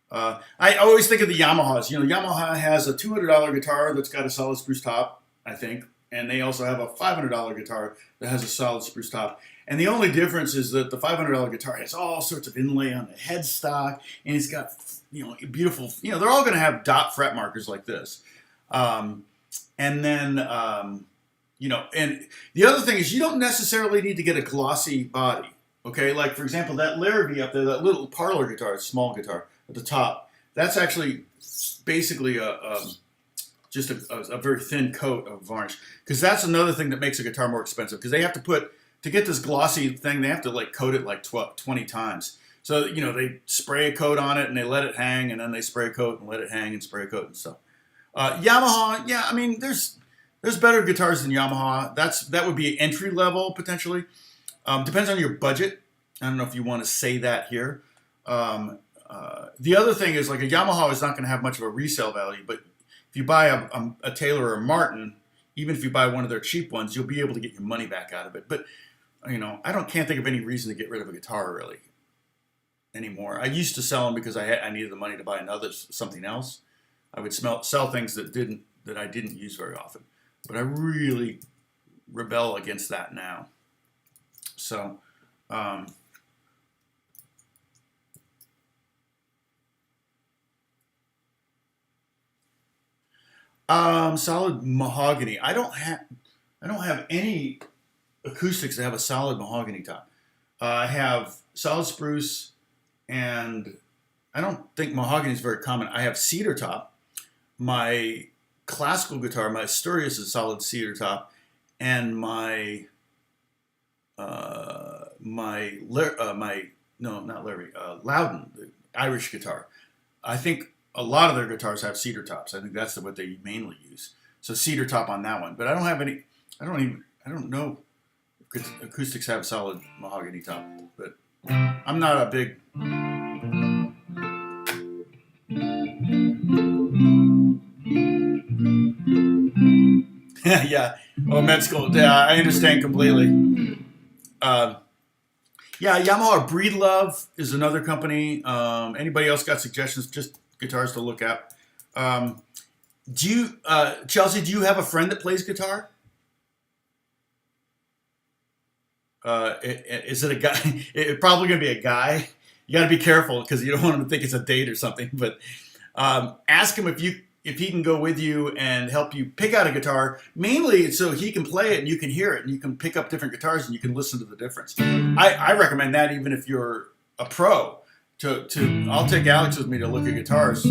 A: I always think of the Yamahas. You know, Yamaha has a $200 guitar that's got a solid spruce top, I think, and they also have a $500 guitar that has a solid spruce top. And the only difference is that the $500 guitar has all sorts of inlay on the headstock, and it's got, you know, beautiful, you know, they're all going to have dot fret markers like this. And then, you know, and the other thing is you don't necessarily need to get a glossy body, okay? Like, for example, that Larrabee up there, that little parlor guitar, small guitar at the top, that's actually basically just a very thin coat of varnish, because that's another thing that makes a guitar more expensive, because they have to put, to get this glossy thing, they have to like coat it like 20 times. So, you know, they spray a coat on it and they let it hang, and then they spray a coat and let it hang and spray a coat and stuff. Yamaha, yeah, I mean, there's better guitars than Yamaha. That would be entry level potentially. Depends on your budget. I don't know if you want to say that here. The other thing is, like, a Yamaha is not going to have much of a resale value, but if you buy a Taylor or a Martin, even if you buy one of their cheap ones, you'll be able to get your money back out of it. But, you know, can't think of any reason to get rid of a guitar really anymore. I used to sell them because I needed the money to buy something else. I would sell things that I didn't use very often. But I really rebel against that now. So, solid mahogany. I don't have any acoustics that have a solid mahogany top. I have solid spruce, and I don't think mahogany is very common. I have cedar top. My classical guitar, my Asturias, is solid cedar top, and my Loudon, the Irish guitar, I think a lot of their guitars have cedar tops. I think that's what they mainly use. So cedar top on that one. But I don't have any. I don't know if acoustics have solid mahogany top. But I'm not a big. Yeah. Oh, med school. Yeah, I understand completely. Yeah, Yamaha Breedlove is another company. Anybody else got suggestions? Just guitars to look at. Chelsea, do you have a friend that plays guitar? Is it a guy? It's probably going to be a guy. You got to be careful because you don't want him to think it's a date or something. But ask him if he can go with you and help you pick out a guitar, mainly so he can play it and you can hear it and you can pick up different guitars and you can listen to the difference. I recommend that even if you're a pro. I'll take Alex with me to look at guitars.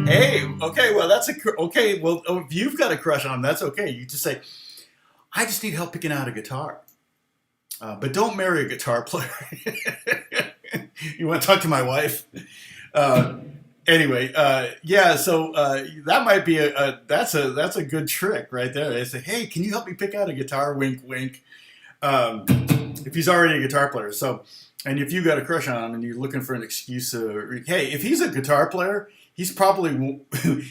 A: Hey, okay, well okay. Well, if you've got a crush on him, that's okay. You just say, I just need help picking out a guitar. But don't marry a guitar player. You want to talk to my wife? Anyway, yeah. So that might be that's a good trick right there. They say, hey, can you help me pick out a guitar? Wink, wink. If he's already a guitar player, so and if you got a crush on him and you're looking for an excuse, hey, if he's a guitar player, he's probably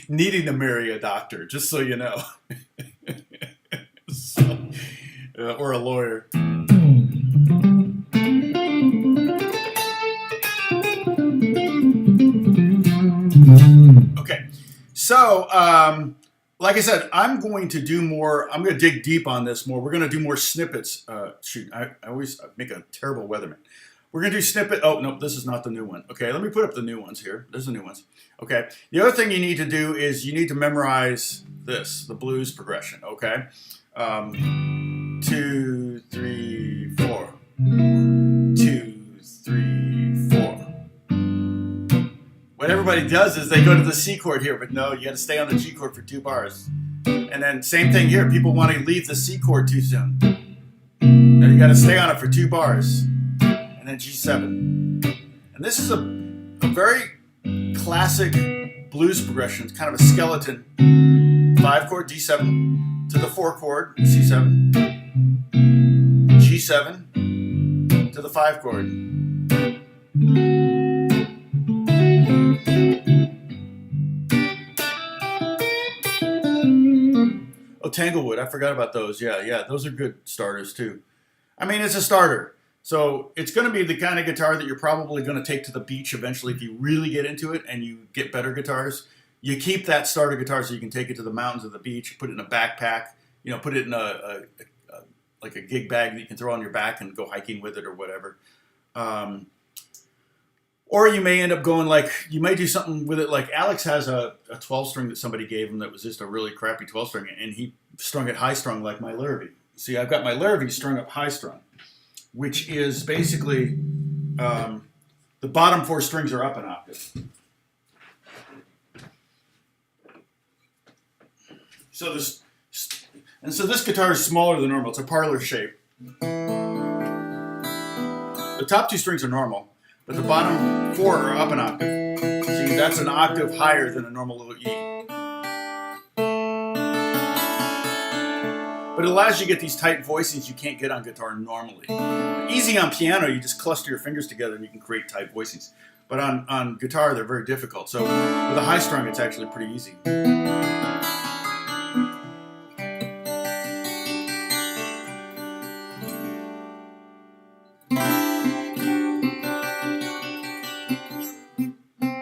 A: needing to marry a doctor. Just so you know, so, or a lawyer. Okay, so like I said, I'm going to do more. I'm going to dig deep on this more. We're going to do more snippets. Shoot, I always make a terrible weatherman. We're going to do snippet. Oh, no, this is not the new one. Okay, let me put up the new ones here. There's the new ones. Okay, the other thing you need to do is you need to memorize this, the blues progression. Okay, 2, 3, 4. 2, 3, 4. What everybody does is they go to the C chord here, but no, you got to stay on the G chord for 2 bars. And then same thing here. People want to leave the C chord too soon. Now you got to stay on it for 2 bars. And then G7. And this is a very classic blues progression. It's kind of a skeleton. 5 chord, D7 to the 4 chord, C7. G7 to to the 5 chord. Oh, Tanglewood, I forgot about those. Yeah, those are good starters too. I mean, it's a starter. So it's going to be the kind of guitar that you're probably going to take to the beach eventually if you really get into it and you get better guitars. You keep that starter guitar so you can take it to the mountains or the beach, put it in a backpack, put it in like a gig bag that you can throw on your back and go hiking with it or whatever. Or you may end up going you may do something with it like Alex has a 12 string that somebody gave him that was just a really crappy 12 string, and he strung it high strung like my Larrabee. See, I've got my Larrabee strung up high strung, which is basically the bottom 4 strings are up an octave. So this guitar is smaller than normal. It's a parlor shape. The top 2 strings are normal, but the bottom 4 are up an octave. See, that's an octave higher than a normal little E. But it allows you to get these tight voicings you can't get on guitar normally. Easy on piano, you just cluster your fingers together and you can create tight voicings. But on guitar, they're very difficult. So with a high strung, it's actually pretty easy.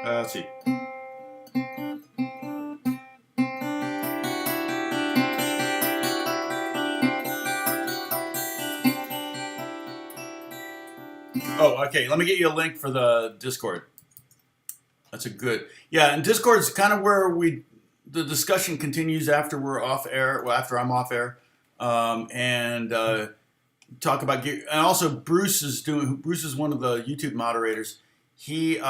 A: Let's see. Oh, okay. Let me get you a link for the Discord. That's a good. Yeah, and Discord's kind of where the discussion continues after we're off air. Well, after I'm off air, and talk about. And also, Bruce is one of the YouTube moderators. He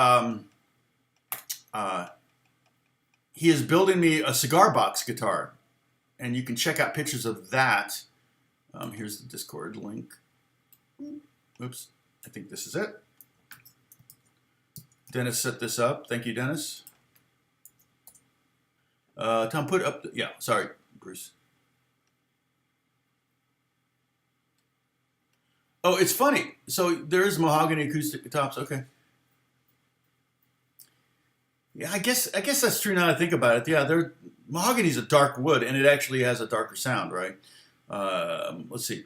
A: is building me a cigar box guitar, and you can check out pictures of that. Here's the Discord link. Oops. I think this is it. Dennis set this up. Thank you, Dennis. Tom, put up. Yeah, sorry, Bruce. Oh, it's funny. So there is mahogany acoustic tops. Okay. Yeah, I guess that's true now that I think about it. Yeah, mahogany's a dark wood, and it actually has a darker sound, right? Let's see.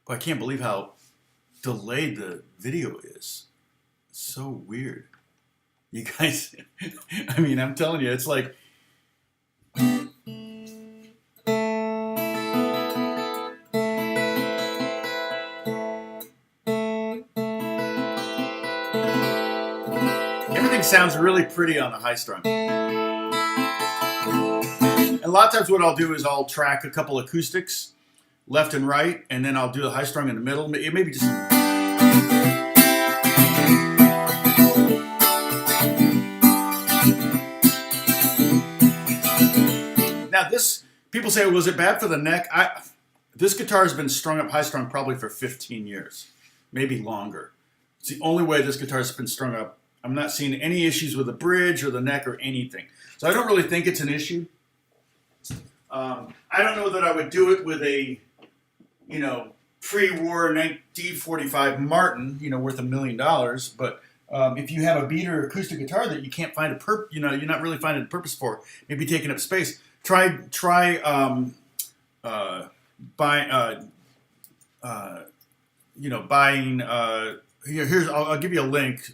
A: But I can't believe how delayed the video is. It's so weird. You guys, I mean, I'm telling you, it's like... Everything sounds really pretty on the high strung. And a lot of times what I'll do is I'll track a couple acoustics left and right, and then I'll do the high strung in the middle. It maybe just... Now people say, was it bad for the neck? This guitar has been strung up high strung probably for 15 years, maybe longer. It's the only way this guitar has been strung up. I'm not seeing any issues with the bridge or the neck or anything. So I don't really think it's an issue. I don't know that I would do it with a pre-war D45 Martin, worth $1 million. But if you have a beater acoustic guitar that you can't find you're not really finding a purpose for, maybe taking up space, try buying. Here's I'll give you a link.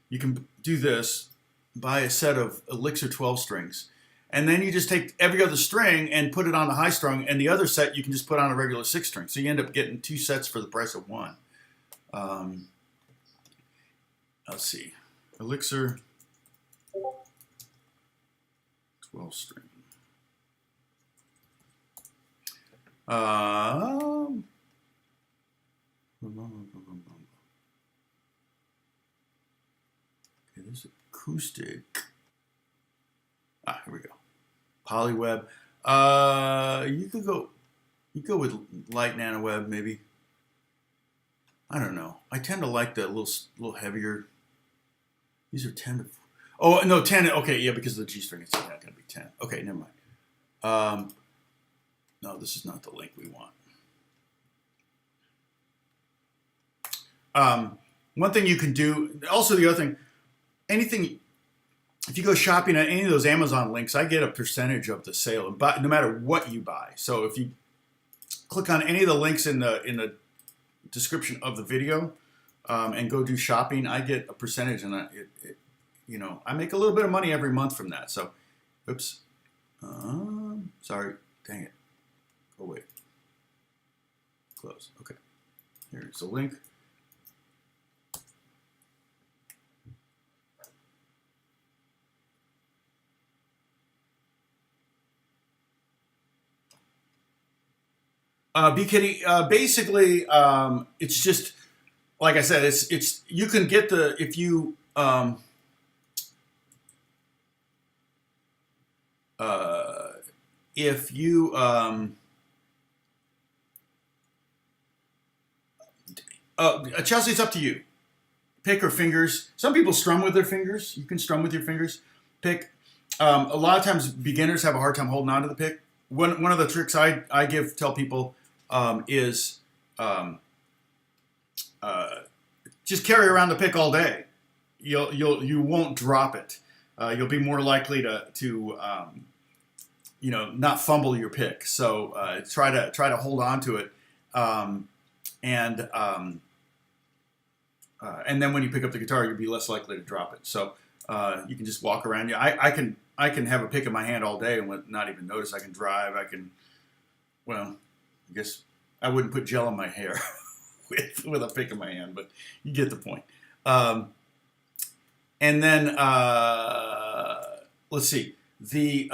A: You can do this. Buy a set of Elixir 12 strings. And then you just take every other string and put it on the high strung, and the other set you can just put on a regular 6 string. So you end up getting 2 sets for the price of 1. Let's see. Elixir 12 string. Okay, this acoustic. Here we go. Polyweb. You go with light nano web maybe. I don't know. I tend to like the little heavier. These are 10 to. Oh no, 10. Okay, yeah, because of the G string, it's not going to be 10. Okay, never mind. No, this is not the link we want. One thing you can do, also the other thing, anything, if you go shopping at any of those Amazon links, I get a percentage of the sale, but no matter what you buy. So if you click on any of the links in the description of the video and go do shopping, I get a percentage, and you know, I make a little bit of money every month from that. So, oops, sorry, dang it. Oh wait, close. Okay, here's the link. B-Kitty, basically, it's just, like I said, it's you can get the, if you, Chelsea, it's up to you. Pick or fingers. Some people strum with their fingers. You can strum with your fingers. Pick. A lot of times beginners have a hard time holding on to the pick. One of the tricks I tell people is just carry around the pick all day. You won't drop it. You'll be more likely to you know, not fumble your pick. So try to hold on to it, and then when you pick up the guitar, you'll be less likely to drop it. So you can just walk around. I can have a pick in my hand all day and not even notice. I can drive. I can, well, I guess I wouldn't put gel in my hair with a pick in my hand, but you get the point. And then let's see, the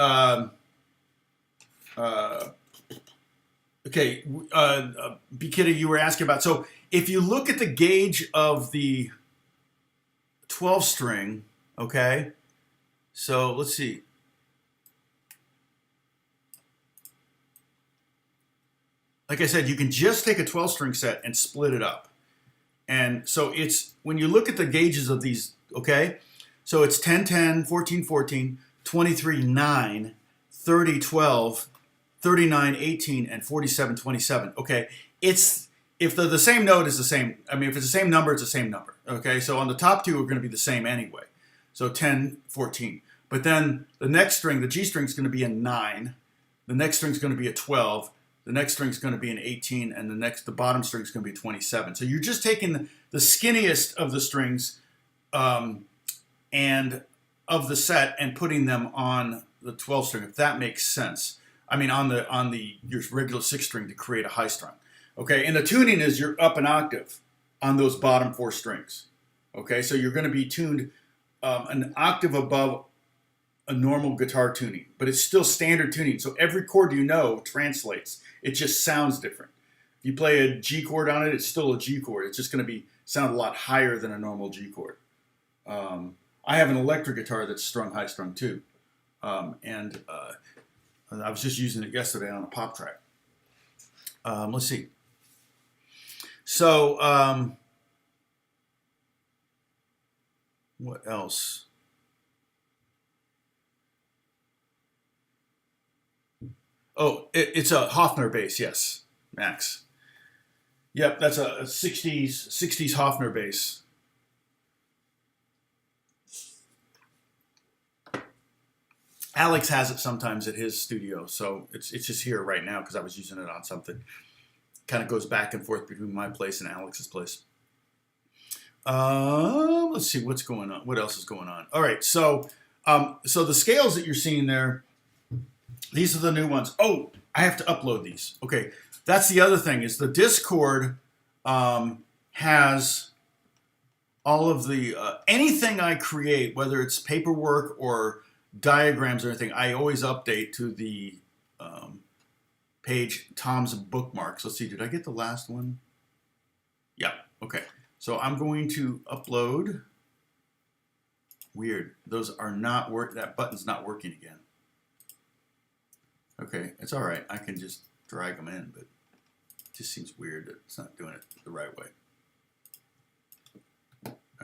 A: okay, B-Kitty, you were asking about, so if you look at the gauge of the 12 string, okay, so let's see. Like I said, you can just take a 12 string set and split it up. And so it's, when you look at the gauges of these, okay, so it's 10-10, 14-14, 23-9, 30-12, 39-18, and 47-27. Okay, it's, if the same note is the same, I mean, if it's the same number, it's the same number. Okay, so on the top two are going to be the same anyway. So 10, 14. But then the next string, the G string, is going to be a 9. The next string is going to be a 12. The next string is going to be an 18, and the bottom string is going to be 27. So you're just taking the skinniest of the strings and of the set and putting them on the 12 string, if that makes sense. I mean, on your regular 6 string to create a high strung. Okay, and the tuning is you're up an octave on those bottom 4 strings. Okay, so you're going to be tuned an octave above a normal guitar tuning, but it's still standard tuning. So every chord you know translates. It just sounds different. If you play a G chord on it, it's still a G chord. It's just going to sound a lot higher than a normal G chord. I have an electric guitar that's strung high strung too, and I was just using it yesterday on a pop track. Let's see. So what else? Oh, it's a Hofner bass, yes, Max. Yep, that's a 60s Hofner bass. Alex has it sometimes at his studio, so it's just here right now because I was using it on something. Kind of goes back and forth between my place and Alex's place. Let's see what's going on. What else is going on? All right, so so the scales that you're seeing there, these are the new ones. Oh, I have to upload these. Okay, that's the other thing, is the Discord has all of the, anything I create, whether it's paperwork or diagrams or anything, I always update to the page Tom's Bookmarks. Let's see, did I get the last one? Yeah, okay. So I'm going to upload. Weird, those are not that button's not working again. Okay, it's all right. I can just drag them in, but it just seems weird that it's not doing it the right way.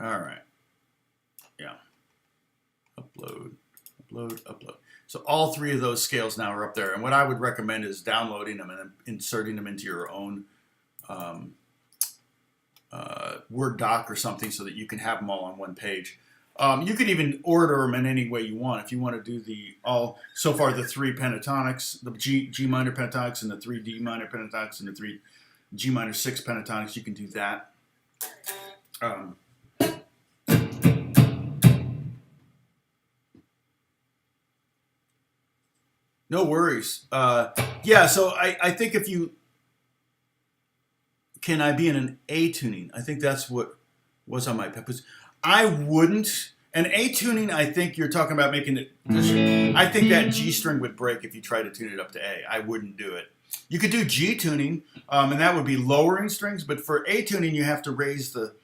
A: All right. Yeah. Upload, upload, upload. So all 3 of those scales now are up there. And what I would recommend is downloading them and then inserting them into your own Word doc or something so that you can have them all on one page. You could even order them in any way you want. If you want to do so far the 3 pentatonics, the G minor pentatonics and the 3 D minor pentatonics and the 3 G minor 6 pentatonics, you can do that. No worries. Yeah, so I think if you... Can I be in an A tuning? I think that's what was on my peppers. I wouldn't. An A tuning, I think you're talking about making it... I think that G string would break if you try to tune it up to A. I wouldn't do it. You could do G tuning, and that would be lowering strings, but for A tuning, you have to raise the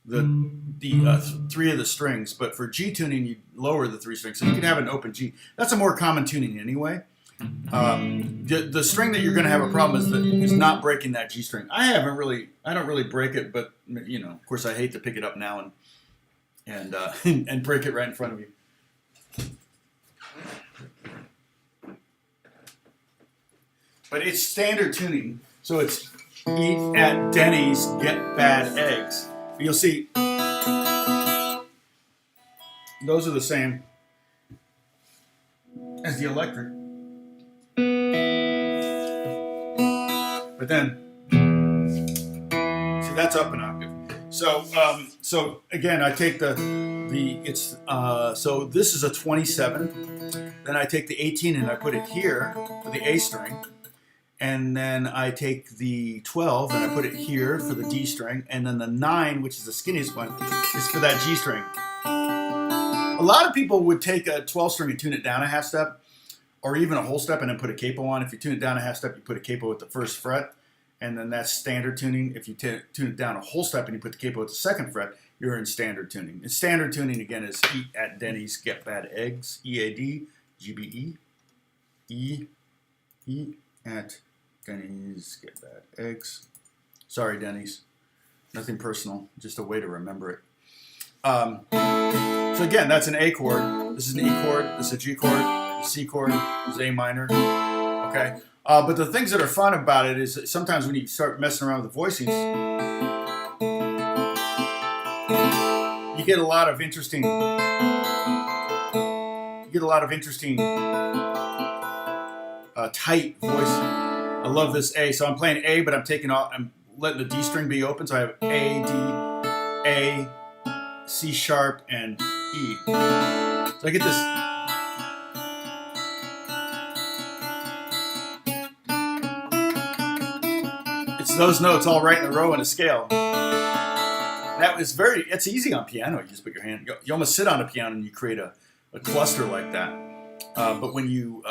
A: 3 of the strings, but for G tuning, you lower the 3 strings, so you can have an open G. That's a more common tuning anyway. The string that you're going to have a problem is not breaking that G string. I don't really break it, but you know, of course, I hate to pick it up now and break it right in front of you. But it's standard tuning, so it's eat at Denny's, get bad eggs. You'll see those are the same as the electric. But then, see, that's up an octave. So again, I take so this is a 27. Then I take the 18 and I put it here for the A string. And then I take the 12 and I put it here for the D string. And then the 9, which is the skinniest one, is for that G string. A lot of people would take a 12 string and tune it down a half step, or even a whole step and then put a capo on. If you tune it down a half step, you put a capo at the first fret, and then that's standard tuning. If you tune it down a whole step and you put the capo at the second fret, you're in standard tuning. And standard tuning, again, is eat at Denny's, get bad eggs, EAD, GBE, E at Denny's, get bad eggs. Sorry, Denny's. Nothing personal, just a way to remember it. So again, that's an A chord. This is an E chord. This is a G chord. C chord, is A minor, okay? But the things that are fun about it is that sometimes when you start messing around with the voicings, you get a lot of interesting, tight voice. I love this A, so I'm playing A, but I'm letting the D string be open, so I have A, D, A, C sharp, and E. So I get this. It's those notes all right in a row in a scale. It's easy on piano. You just put your hand, you almost sit on a piano and you create a cluster like that. But when you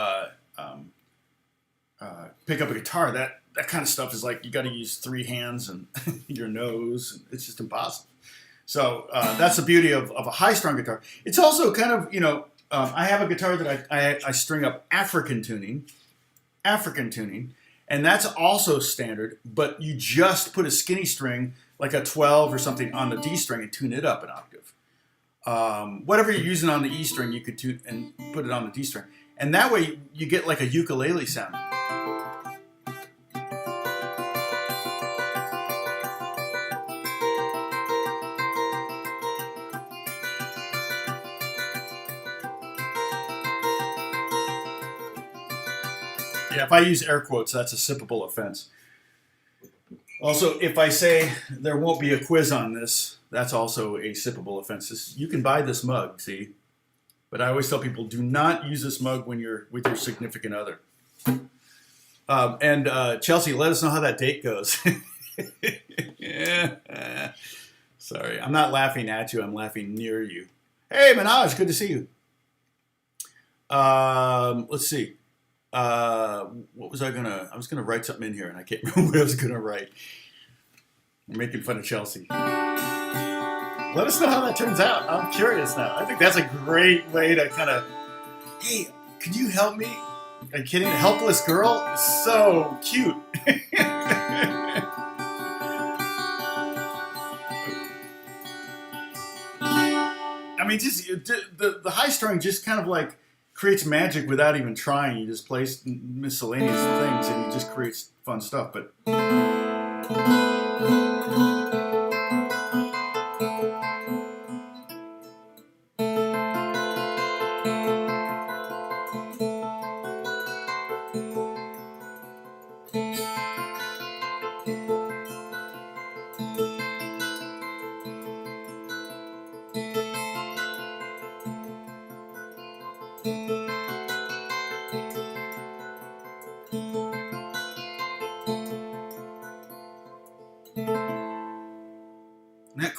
A: pick up a guitar, that kind of stuff is like you got to use 3 hands and your nose. And it's just impossible. So that's the beauty of a high-strung guitar. It's also kind of, I have a guitar that I string up African tuning, and that's also standard, but you just put a skinny string, like a 12 or something, on the D string and tune it up an octave. Whatever you're using on the E string, you could tune and put it on the D string. And that way you get like a ukulele sound. Yeah, if I use air quotes, that's a sippable offense. Also, if I say there won't be a quiz on this, that's also a sippable offense. You can buy this mug, see? But I always tell people, do not use this mug when you're with your significant other. Chelsea, let us know how that date goes. Yeah. Sorry, I'm not laughing at you. I'm laughing near you. Hey, Minaj, good to see you. Let's see. What was I was gonna write something in here and I can't remember what I was gonna write. I'm making fun of Chelsea. Let us know how that turns out. I'm curious now. I think that's a great way to kind of, hey, could you help me? Are you kidding? A helpless girl? It's so cute. I mean, just the high strung just kind of like creates magic without even trying. You just play miscellaneous things and you just create fun stuff. But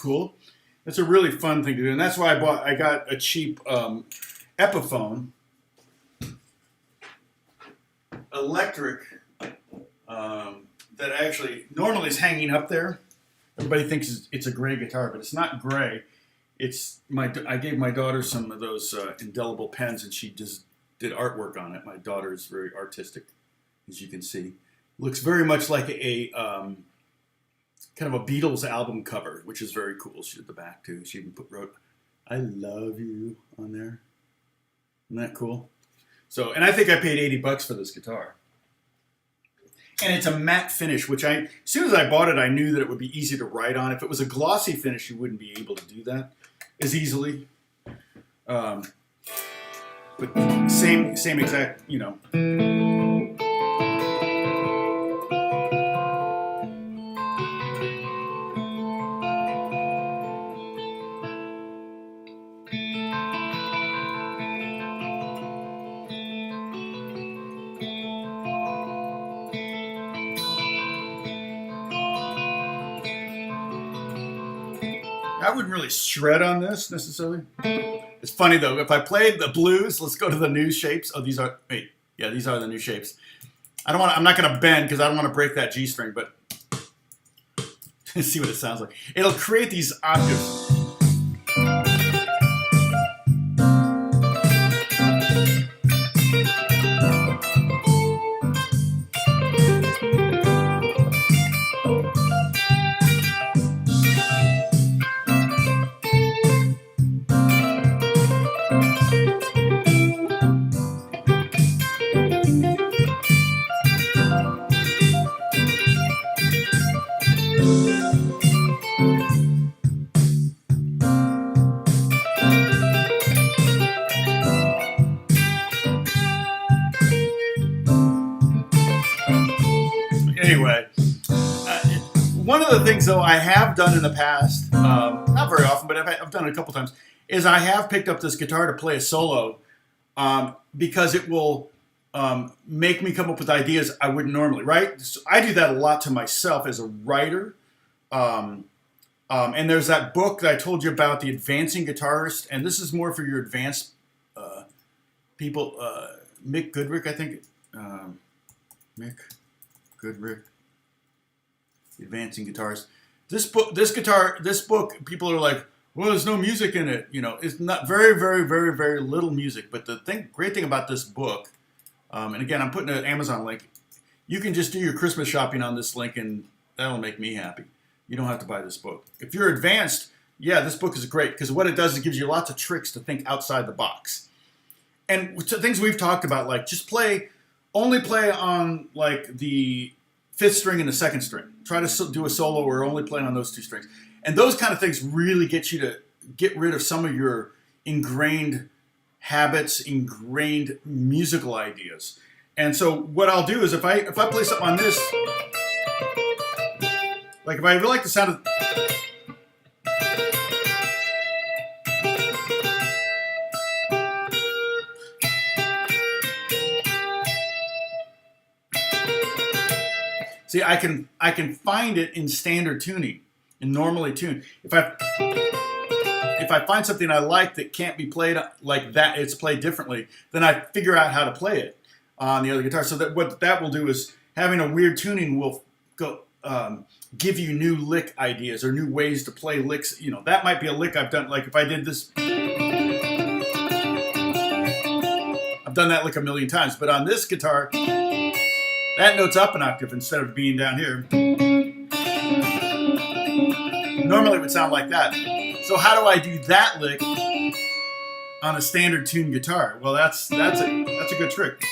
A: cool. It's a really fun thing to do, and that's why I got a cheap Epiphone electric that actually normally is hanging up there. Everybody thinks it's a gray guitar, but it's not gray. I gave my daughter some of those indelible pens, and she just did artwork on it. My daughter is very artistic, as you can see. Looks very much like a kind of a Beatles album cover, which is very cool. She did the back too. She even wrote "I love you" on there. Isn't that cool? So, and I think I paid $80 for this guitar. And it's a matte finish, which as soon as I bought it, I knew that it would be easy to write on. If it was a glossy finish, you wouldn't be able to do that as easily. But same exact, you know. I wouldn't really shred on this necessarily. It's funny though, if I played the blues, let's go to the new shapes. Oh, these are the new shapes. I'm not gonna bend because I don't want to break that G string, but see what it sounds like. It'll create these octaves. Anyway, one of the things though I have done in the past, not very often, but I've done it a couple times, is I have picked up this guitar to play a solo because it will make me come up with ideas I wouldn't normally, right? So I do that a lot to myself as a writer. And there's that book that I told you about, The Advancing Guitarist, and this is more for your advanced people. Mick Goodrick, I think. Mick Goodrick, The Advancing Guitarist. This book, people are like, well, there's no music in it. You know, it's not very, very, very, very little music. But the great thing about this book, and again, I'm putting an Amazon link. You can just do your Christmas shopping on this link, and that'll make me happy. You don't have to buy this book. If you're advanced, yeah, this book is great because what it does is it gives you lots of tricks to think outside the box. And things we've talked about, like just only play on like the 5th string and the 2nd string. Try to do a solo where only playing on those 2 strings. And those kind of things really get you to get rid of some of your ingrained habits, ingrained musical ideas. And so what I'll do is if I play something on this, like if I really like the sound of... See, I can find it in standard tuning, in normally tuned. If I find something I like that can't be played like that, it's played differently, then I figure out how to play it on the other guitar. So that what that will do is having a weird tuning will go give you new lick ideas or new ways to play licks. You know, that might be a lick I've done. Like if I did this, I've done that lick a million times. But on this guitar, that note's up an octave instead of being down here. Normally it would sound like that. So how do I do that lick on a standard tuned guitar? Well, that's a good trick.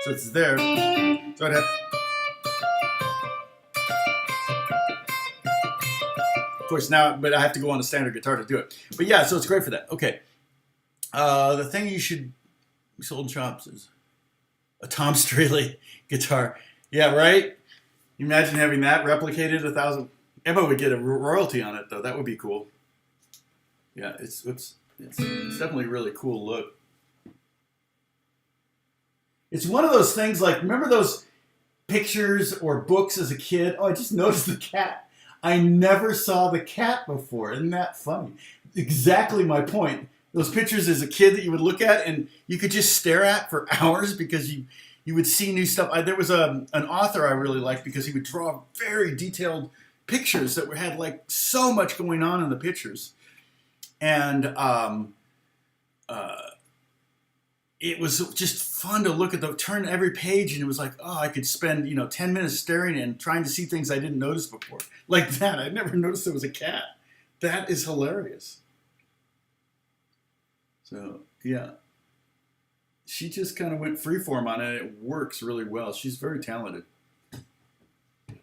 A: So it's there. So I'd have. Of course now, but I have to go on a standard guitar to do it. But yeah, so it's great for that. Okay. The thing you should be sold in shops is a Tom Strahle guitar. Yeah, right? You imagine having that replicated 1,000. Emma would get a royalty on it, though. That would be cool. Yeah, it's definitely a really cool look. It's one of those things like, remember those pictures or books as a kid? Oh, I just noticed the cat. I never saw the cat before. Isn't that funny? Exactly my point. Those pictures as a kid that you would look at and you could just stare at for hours because you would see new stuff. There was an author I really liked because he would draw very detailed pictures that had like so much going on in the pictures. And it was just fun to look at turn every page, and it was like, oh, I could spend 10 minutes staring and trying to see things I didn't notice before. Like that. I never noticed there was a cat. That is hilarious. So yeah, she just kind of went freeform on it. It works really well. She's very talented.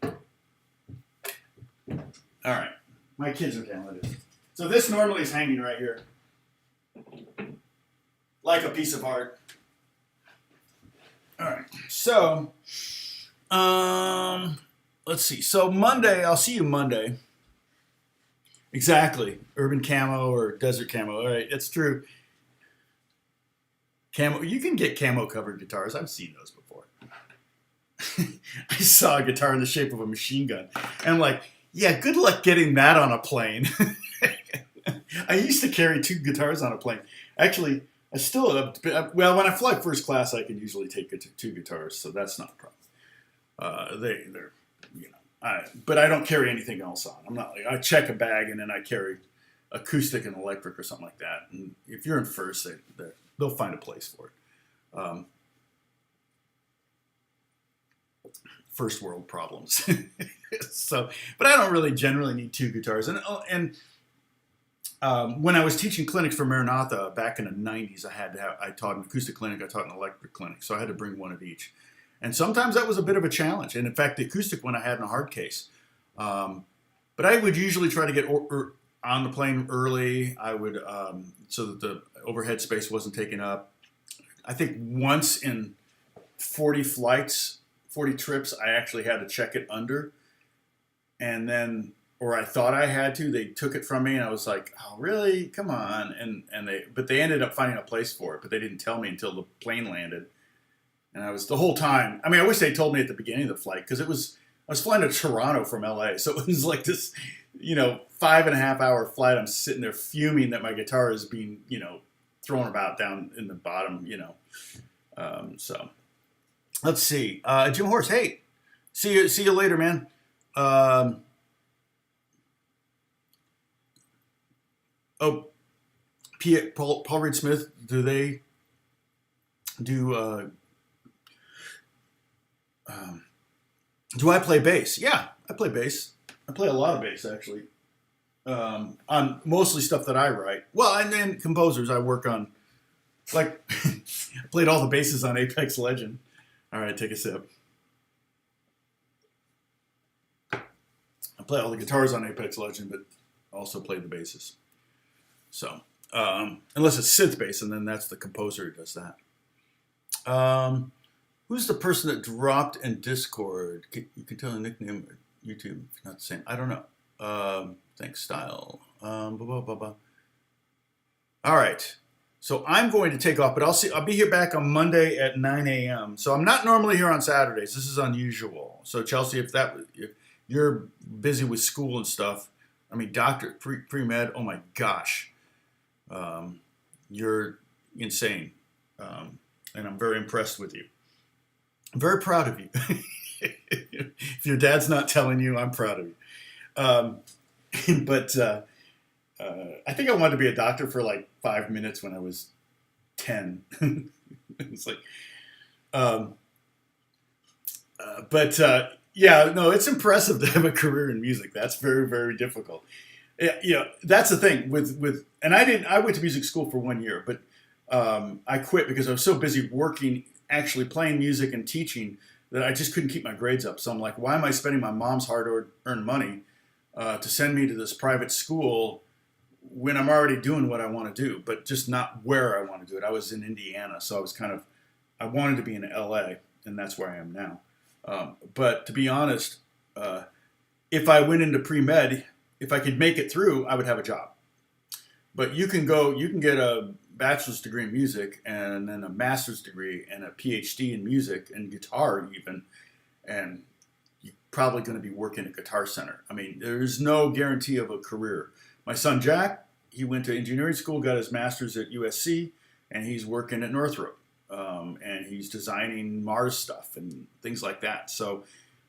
A: All right, my kids are talented. So this normally is hanging right here, like a piece of art. All right, so let's see. So Monday, I'll see you Monday. Exactly, urban camo or desert camo. All right, that's true. Camo, you can get camo covered guitars. I've seen those before. I saw a guitar in the shape of a machine gun, and I'm like, yeah, good luck getting that on a plane. I used to carry 2 guitars on a plane. Actually, I still well, when I fly first class, I can usually take 2 guitars, so that's not a problem. They're but I don't carry anything else on. I'm not like I check a bag and then I carry acoustic and electric or something like that. And if you're in first, they'll find a place for it. First world problems. So, but I don't really generally need 2 guitars. And when I was teaching clinics for Maranatha back in the 90s, I taught an acoustic clinic, I taught an electric clinic, so I had to bring one of each. And sometimes that was a bit of a challenge. And in fact, the acoustic one I had in a hard case. But I would usually try to get on the plane early. I would, so that the overhead space wasn't taken up. I think once in 40 flights, 40 trips, I actually had to check it under. And then, or I thought I had to, they took it from me and I was like, oh, really? Come on. But they ended up finding a place for it, but they didn't tell me until the plane landed. And I was the whole time, I wish they told me at the beginning of the flight, because I was flying to Toronto from LA. So it was like this, 5.5 hour flight. I'm sitting there fuming that my guitar is being, thrown about down in the bottom, so let's see. Jim Horse, hey, see you later, man. Paul Reed Smith, do they do do I play bass? Yeah, I play bass. I play a lot of bass, actually, on mostly stuff that I write. Well, and then composers I work on. Like, I played all the basses on Apex Legend. All right, take a sip. I play all the guitars on Apex Legend, but also play the basses. So, unless it's synth bass, and then that's the composer who does that. Who's the person that dropped in Discord? You can tell the nickname or YouTube. It's not the same. I don't know. Thanks, Style. Blah, blah, blah, blah. All right. So I'm going to take off, but I'll be here back on Monday at 9 a.m. So I'm not normally here on Saturdays. This is unusual. So Chelsea, if you're busy with school and stuff, doctor, pre-med, oh my gosh, you're insane. And I'm very impressed with you. I'm very proud of you. If your dad's not telling you, I'm proud of you. But I think I wanted to be a doctor for like 5 minutes when I was 10. It's like, yeah, no, it's impressive to have a career in music. That's very, very difficult. That's the thing and I went to music school for 1 year, but I quit because I was so busy working, actually playing music and teaching, that I just couldn't keep my grades up. So I'm like, why am I spending my mom's hard-earned money to send me to this private school when I'm already doing what I want to do, but just not where I want to do it. I was in Indiana, so I wanted to be in LA, and that's where I am now. But to be honest, if I went into pre-med, if I could make it through, I would have a job. But you can get a bachelor's degree in music and then a master's degree and a PhD in music and guitar even, and you probably going to be working at Guitar Center. I mean, there's no guarantee of a career. My son Jack, he went to engineering school, got his master's at USC, and he's working at Northrop. And he's designing Mars stuff and things like that. So,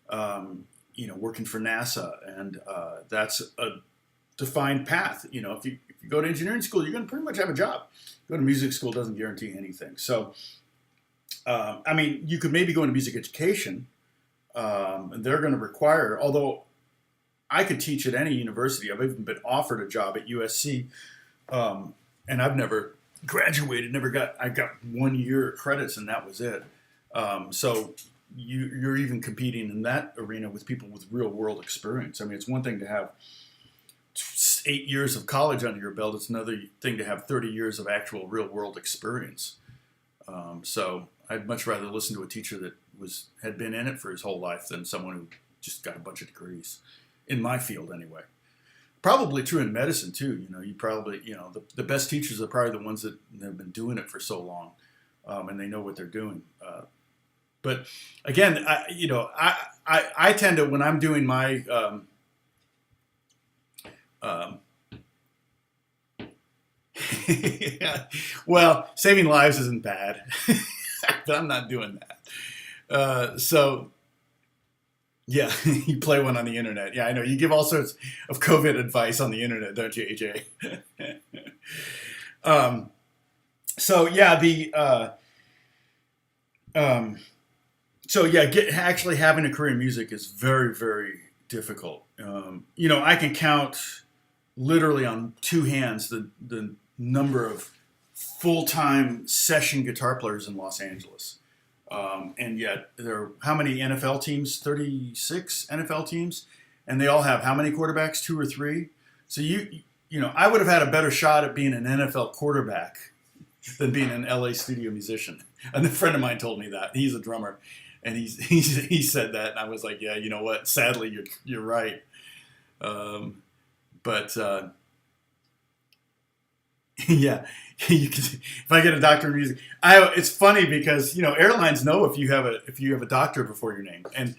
A: working for NASA, and that's a defined path. If you go to engineering school, you're going to pretty much have a job. Go to music school doesn't guarantee anything. So, you could maybe go into music education, and they're going to require, although I could teach at any university. I've even been offered a job at USC, and I've never graduated, I got 1 year credits, and that was it. So you're even competing in that arena with people with real world experience. I mean, it's one thing to have 8 years of college under your belt. It's another thing to have 30 years of actual real world experience. So I'd much rather listen to a teacher that had been in it for his whole life than someone who just got a bunch of degrees, in my field anyway. Probably true in medicine too. You probably, the best teachers are probably the ones that have been doing it for so long, and they know what they're doing. But again, I tend to, when I'm doing my well, saving lives isn't bad, but I'm not doing that. So yeah, you play one on the internet. Yeah, I know. You give all sorts of COVID advice on the internet, don't you, AJ? Actually having a career in music is very, very difficult. I can count literally on two hands the number of full-time session guitar players in Los Angeles. And yet there are how many NFL teams? 36 NFL teams. And they all have how many quarterbacks? 2 or 3. So I would have had a better shot at being an NFL quarterback than being an LA studio musician. And a friend of mine told me that. He's a drummer. And he said that. And I was like, yeah, you know what? Sadly, you're right. Yeah, if I get a doctor in music, it's funny because airlines know if you have a doctor before your name, and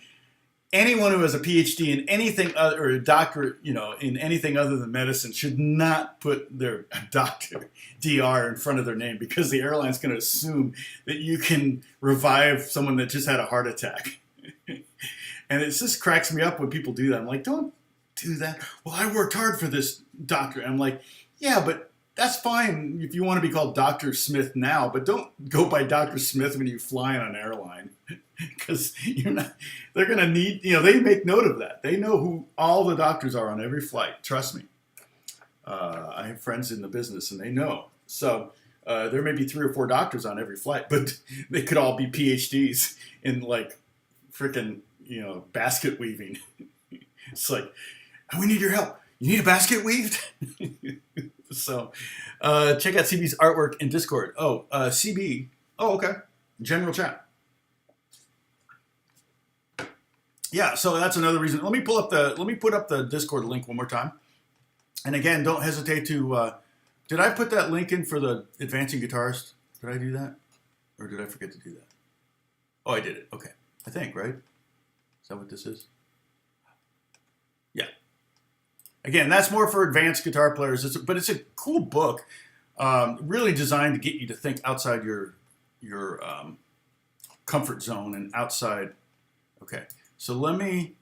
A: anyone who has a PhD in anything other, or a doctorate, in anything other than medicine should not put their doctor DR in front of their name, because the airline's going to assume that you can revive someone that just had a heart attack. And it just cracks me up when people do that. I'm like, don't do that. Well, I worked hard for this doctor. I'm like, yeah, but that's fine if you want to be called Dr. Smith now, but don't go by Dr. Smith when you fly on an airline, because they're going to need, they make note of that. They know who all the doctors are on every flight. Trust me. I have friends in the business and they know. So there may be 3 or 4 doctors on every flight, but they could all be PhDs in freaking, basket weaving. It's like, we need your help. You need a basket weaved? So, check out CB's artwork in Discord. Oh, CB. Oh, okay. General chat. Yeah, so that's another reason. Let me put up the Discord link one more time. And again, don't hesitate to. Did I put that link in for the advancing guitarist? Did I do that, or did I forget to do that? Oh, I did it. Okay, I think, right? Is that what this is? Yeah. Again, that's more for advanced guitar players, but it's a cool book, really designed to get you to think outside your comfort zone and outside. Okay, so let me.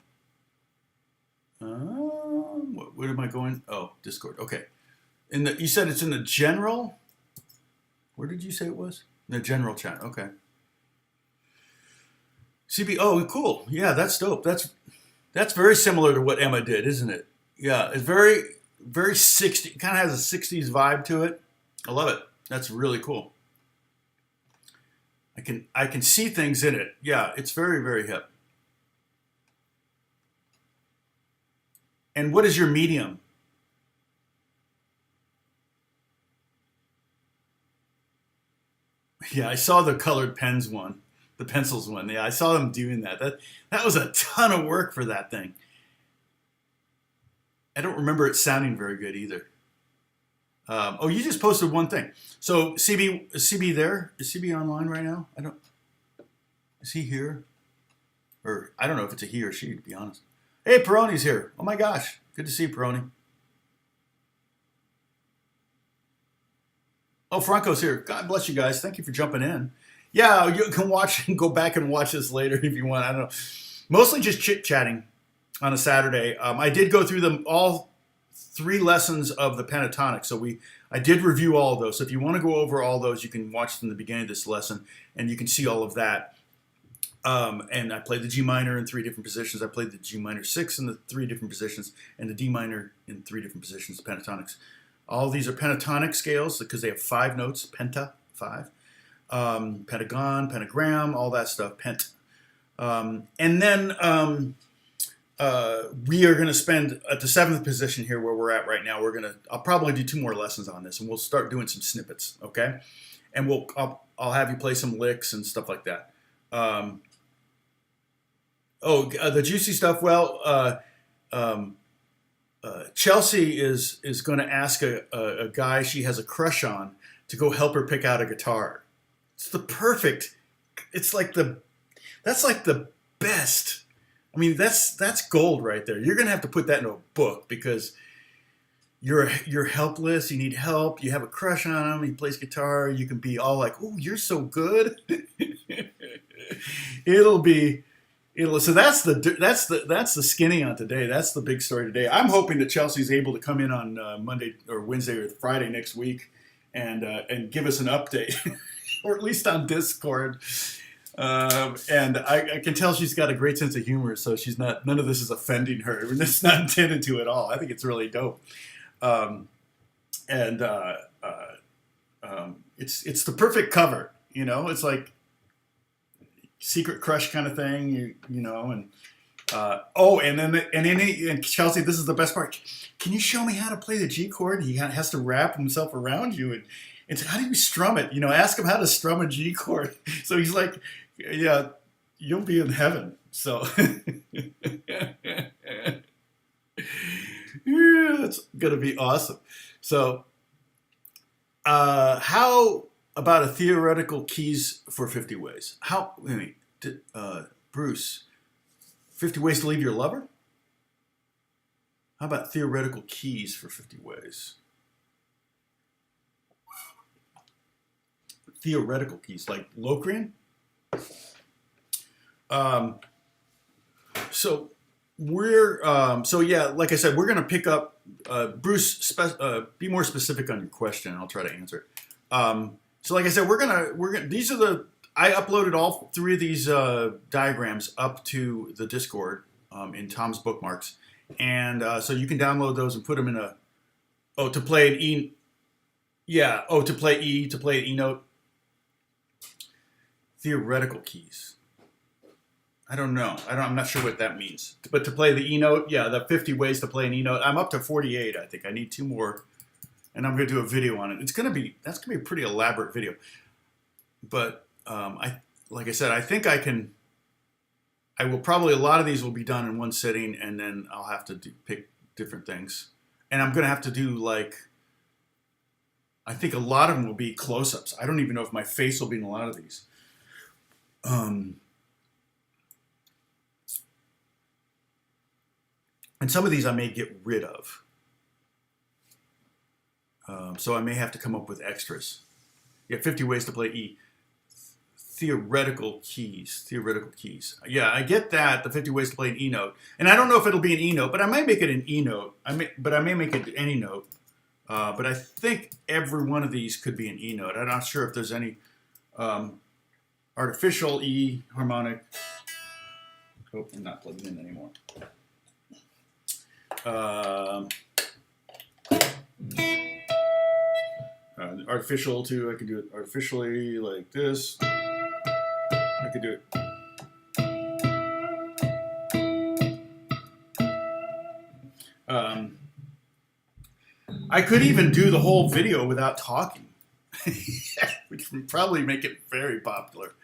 A: Where am I going? Oh, Discord. Okay, you said it's in the general. Where did you say it was? In the general chat. Okay. CB. Oh, cool. Yeah, that's dope. That's very similar to what Emma did, isn't it? Yeah, it's very, very 60s. It kind of has a 60s vibe to it. I love it. That's really cool. I can see things in it. Yeah, it's very, very hip. And what is your medium? Yeah, I saw the colored pens one, the pencils one. Yeah, I saw them doing that. That was a ton of work for that thing. I don't remember it sounding very good either. Oh, you just posted one thing. So CB, is CB there? Is CB online right now? Is he here? Or I don't know if it's a he or she, to be honest. Hey, Peroni's here. Oh my gosh. Good to see you, Peroni. Oh, Franco's here. God bless you guys. Thank you for jumping in. Yeah, you can watch and go back and watch this later if you want. I don't know. Mostly just chit-chatting on a Saturday. I did go through them all 3 lessons of the pentatonic. So I did review all of those. So if you want to go over all those, you can watch from the beginning of this lesson and you can see all of that. And I played the G minor in 3 different positions. I played the G minor 6 in the 3 different positions and the D minor in 3 different positions, pentatonics. All of these are pentatonic scales because they have 5 notes, penta, 5. Pentagon, pentagram, all that stuff, pent. And then we are going to spend at the 7th position here where we're at right now. I'll probably do 2 more lessons on this and we'll start doing some snippets, okay? And I'll have you play some licks and stuff like that. The juicy stuff. Well, Chelsea is going to ask a guy she has a crush on to go help her pick out a guitar. It's the perfect. That's like the best. I mean, that's gold right there. You're going to have to put that in a book because you're helpless. You need help. You have a crush on him. He plays guitar. You can be all like, "Oh, you're so good." So that's the skinny on today. That's the big story today. I'm hoping that Chelsea's able to come in on Monday or Wednesday or Friday next week and give us an update, or at least on Discord. And I can tell she's got a great sense of humor, so none of this is offending her. I mean, it's not intended to at all. I think it's really dope. It's the perfect cover. You know, it's like secret crush kind of thing, you know, and and Chelsea, this is the best part. Can you show me how to play the G chord? He has to wrap himself around you, and how do you strum it? You know, ask him how to strum a G chord. So he's like, yeah, you'll be in heaven. So yeah, that's gonna be awesome. So how about a theoretical keys for 50 ways? Bruce, 50 ways to leave your lover? How about theoretical keys for 50 ways? Theoretical keys, like Locrian? So like I said, we're going to pick up, Bruce, be more specific on your question, and I'll try to answer it. So like I said, I uploaded all 3 of these diagrams up to the Discord in Tom's bookmarks. And so you can download those and put them in to play an E. Yeah, to play an E note. Theoretical keys. I don't know. I'm not sure what that means. But to play the E note, yeah, the 50 ways to play an E note. I'm up to 48, I think. I need 2 more. And I'm going to do a video on it. That's going to be a pretty elaborate video. But like I said, I think I will probably, a lot of these will be done in one sitting, and then I'll have to pick different things. And I'm going to have to do I think a lot of them will be close-ups. I don't even know if my face will be in a lot of these. And some of these I may get rid of. So I may have to come up with extras. Yeah, 50 ways to play E. Theoretical keys. Yeah, I get that, the 50 ways to play an E note. And I don't know if it'll be an E note, but I might make it an E note. I may make it any note. But I think every one of these could be an E note. I'm not sure if there's any artificial E harmonic. Oh, I'm not plugged in anymore. Artificial too. I could do it artificially like this. I could do it. I could even do the whole video without talking, which would probably make it very popular.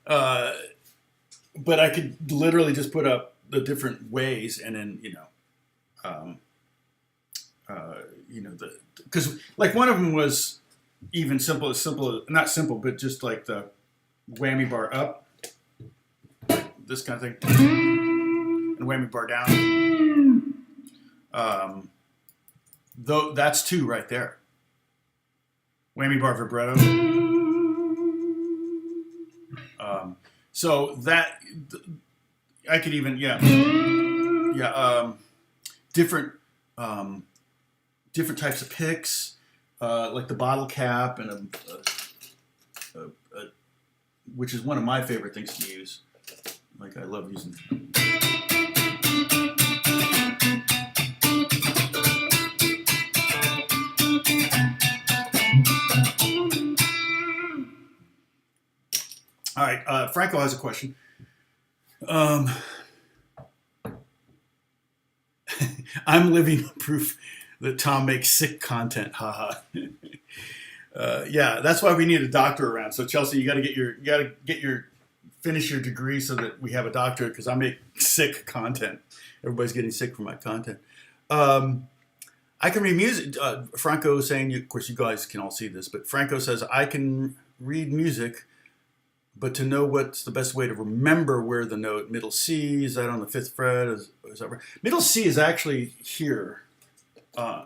A: But I could literally just put up the different ways, and then because like one of them was even not simple, but just like the whammy bar up, this kind of thing, and whammy bar down. Though that's 2 right there. Whammy bar vibrato. So that I could even different different types of picks, like the bottle cap and which is one of my favorite things to use. Like I love using. All right, Franco has a question. I'm living proof that Tom makes sick content. Haha. Yeah, that's why we need a doctor around. So Chelsea, you got to finish your degree so that we have a doctor, because I make sick content. Everybody's getting sick from my content. I can read music. Franco is saying, of course, you guys can all see this, but Franco says I can read music. But to know what's the best way to remember where the note middle C is that on the 5th fret? Is that right? Middle C is actually here. There.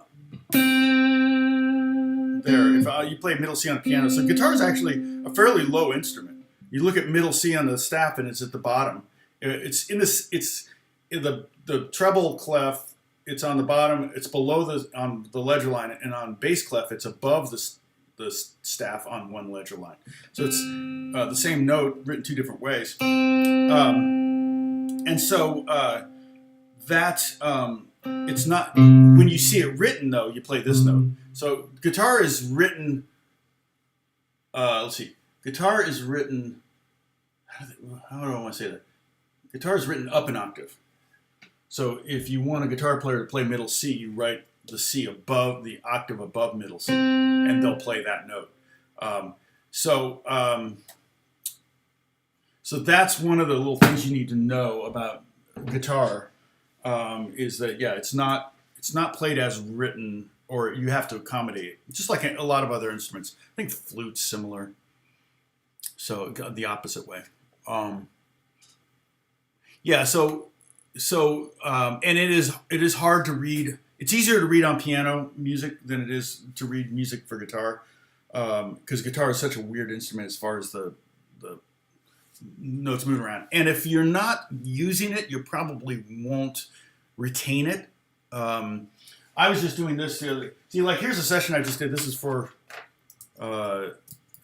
A: If you play middle C on the piano, so guitar is actually a fairly low instrument. You look at middle C on the staff, and it's at the bottom. It's in this. It's in the treble clef. It's on the bottom. It's below on the ledger line, and on bass clef, it's above the staff on one ledger line. So it's the same note written 2 different ways. And so it's not, when you see it written though, you play this note. So guitar is written, let's see, guitar is written, how do I want to say that? Guitar is written up an octave. So if you want a guitar player to play middle C, you write the C above, the octave above middle C, and they'll play that note. So that's one of the little things you need to know about guitar, is that it's not played as written, or you have to accommodate it, just like a lot of other instruments. I think flute's similar, so the opposite way. And it is hard to read. It's easier to read on piano music than it is to read music for guitar, because guitar is such a weird instrument as far as the notes moving around. And if you're not using it, you probably won't retain it. I was just doing this the other day. See, like here's a session I just did. This is for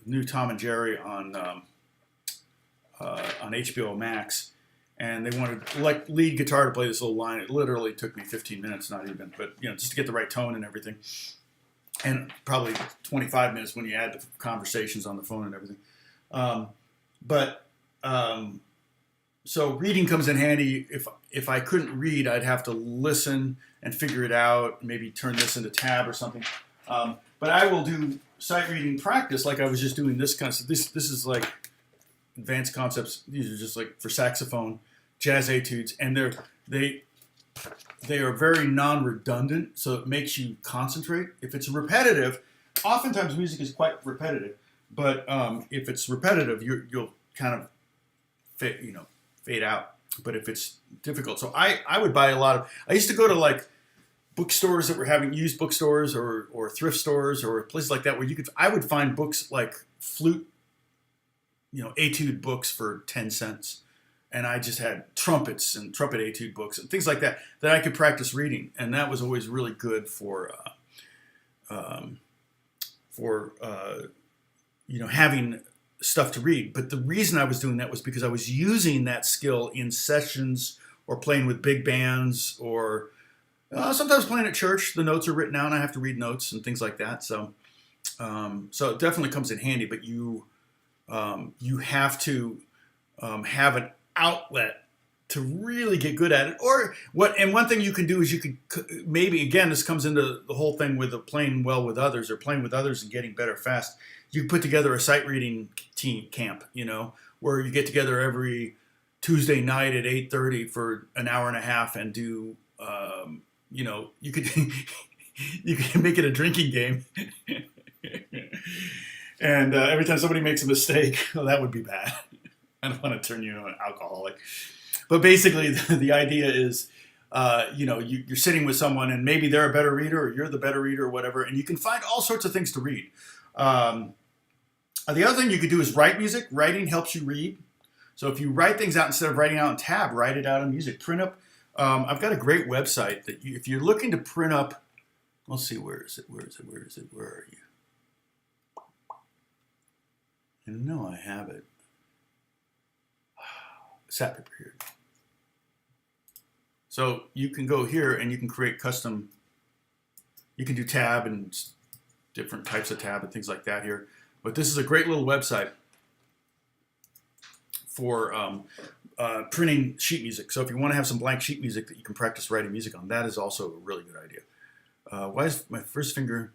A: new Tom and Jerry on HBO Max. And they wanted lead guitar to play this little line. It literally took me 15 minutes, not even, but just to get the right tone and everything. And probably 25 minutes when you add the conversations on the phone and everything. So reading comes in handy. If I couldn't read, I'd have to listen and figure it out. Maybe turn this into tab or something. But I will do sight reading practice, like I was just doing this kind of stuff. This is like advanced concepts. These are just like for saxophone, jazz etudes, and they are very non-redundant, so it makes you concentrate. If it's repetitive, oftentimes music is quite repetitive, but if it's repetitive, you'll kind of fade out. But if it's difficult, so I would buy a lot of. I used to go to like bookstores that were having used bookstores or thrift stores or places like that where I would find books like flute, etude books for 10 cents. And I just had trumpets and trumpet etude books and things like that I could practice reading. And that was always really good for having stuff to read. But the reason I was doing that was because I was using that skill in sessions or playing with big bands or sometimes playing at church. The notes are written out and I have to read notes and things like that. So it definitely comes in handy, but you have to have an outlet to really get good at it. And one thing you can do is you could maybe, again, this comes into the whole thing with playing well with others or playing with others and getting better fast. You put together a sight reading team camp, where you get together every Tuesday night at 8:30 for an hour and a half and do, you could you can make it a drinking game. And every time somebody makes a mistake, well, that would be bad. I don't want to turn you into an alcoholic. But basically, the idea is, you know, you're sitting with someone and maybe they're a better reader or you're the better reader or whatever, and you can find all sorts of things to read. The other thing you could do is write music. Writing helps you read. So if you write things out instead of writing out in tab, write it out in music. Print up. I've got a great website that if you're looking to print up, let's see, where is it? Where is it? Where is it? Where are you? I know I have it. Sat paper here. So you can go here and you can create custom. You can do tab and different types of tab and things like that here. But this is a great little website for printing sheet music. So if you want to have some blank sheet music that you can practice writing music on, that is also a really good idea. Why is my first finger?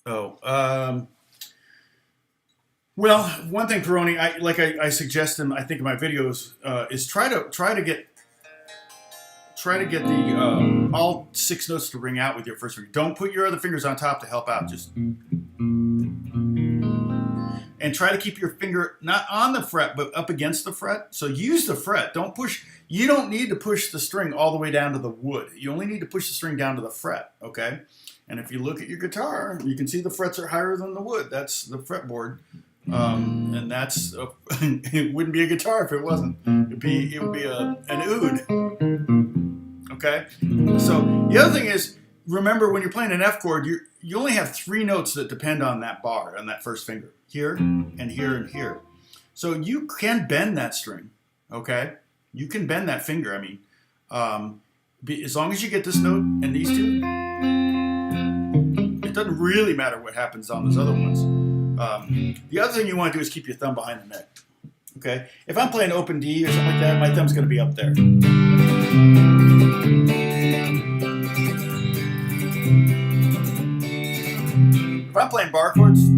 A: Oh, well, one thing, Peroni, I suggest I think in my videos is try to get the all 6 notes to ring out with your first finger. Don't put your other fingers on top to help out. Just and try to keep your finger not on the fret but up against the fret. So use the fret. Don't push. You don't need to push the string all the way down to the wood. You only need to push the string down to the fret. Okay. And if you look at your guitar, you can see the frets are higher than the wood. That's the fretboard. And that's it wouldn't be a guitar if it wasn't. It would be an oud. Okay. So the other thing is, remember when you're playing an F chord, you only have 3 notes that depend on that bar, on that first finger, here and here and here. So you can bend that string. Okay. You can bend that finger. I mean, as long as you get this note and these 2, it doesn't really matter what happens on those other ones. The other thing you want to do is keep your thumb behind the neck. Okay? If I'm playing open D or something like that, my thumb's going to be up there. If I'm playing bar chords,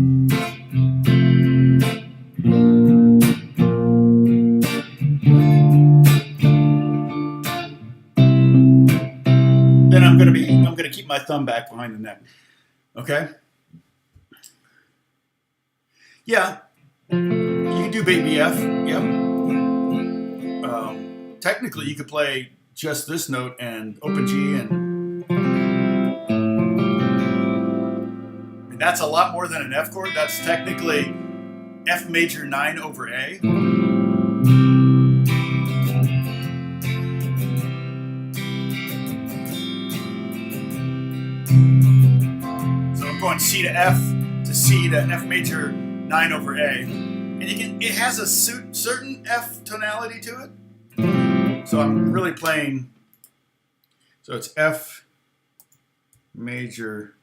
A: then I'm going to keep my thumb back behind the neck. Okay? Yeah, you can do baby F. Yep. Technically, you could play just this note and open G, and that's a lot more than an F chord. That's technically F major 9 over A. So I'm going C to F to C to F major 9 over A, and it has a certain F tonality to it. So I'm really playing. So it's F major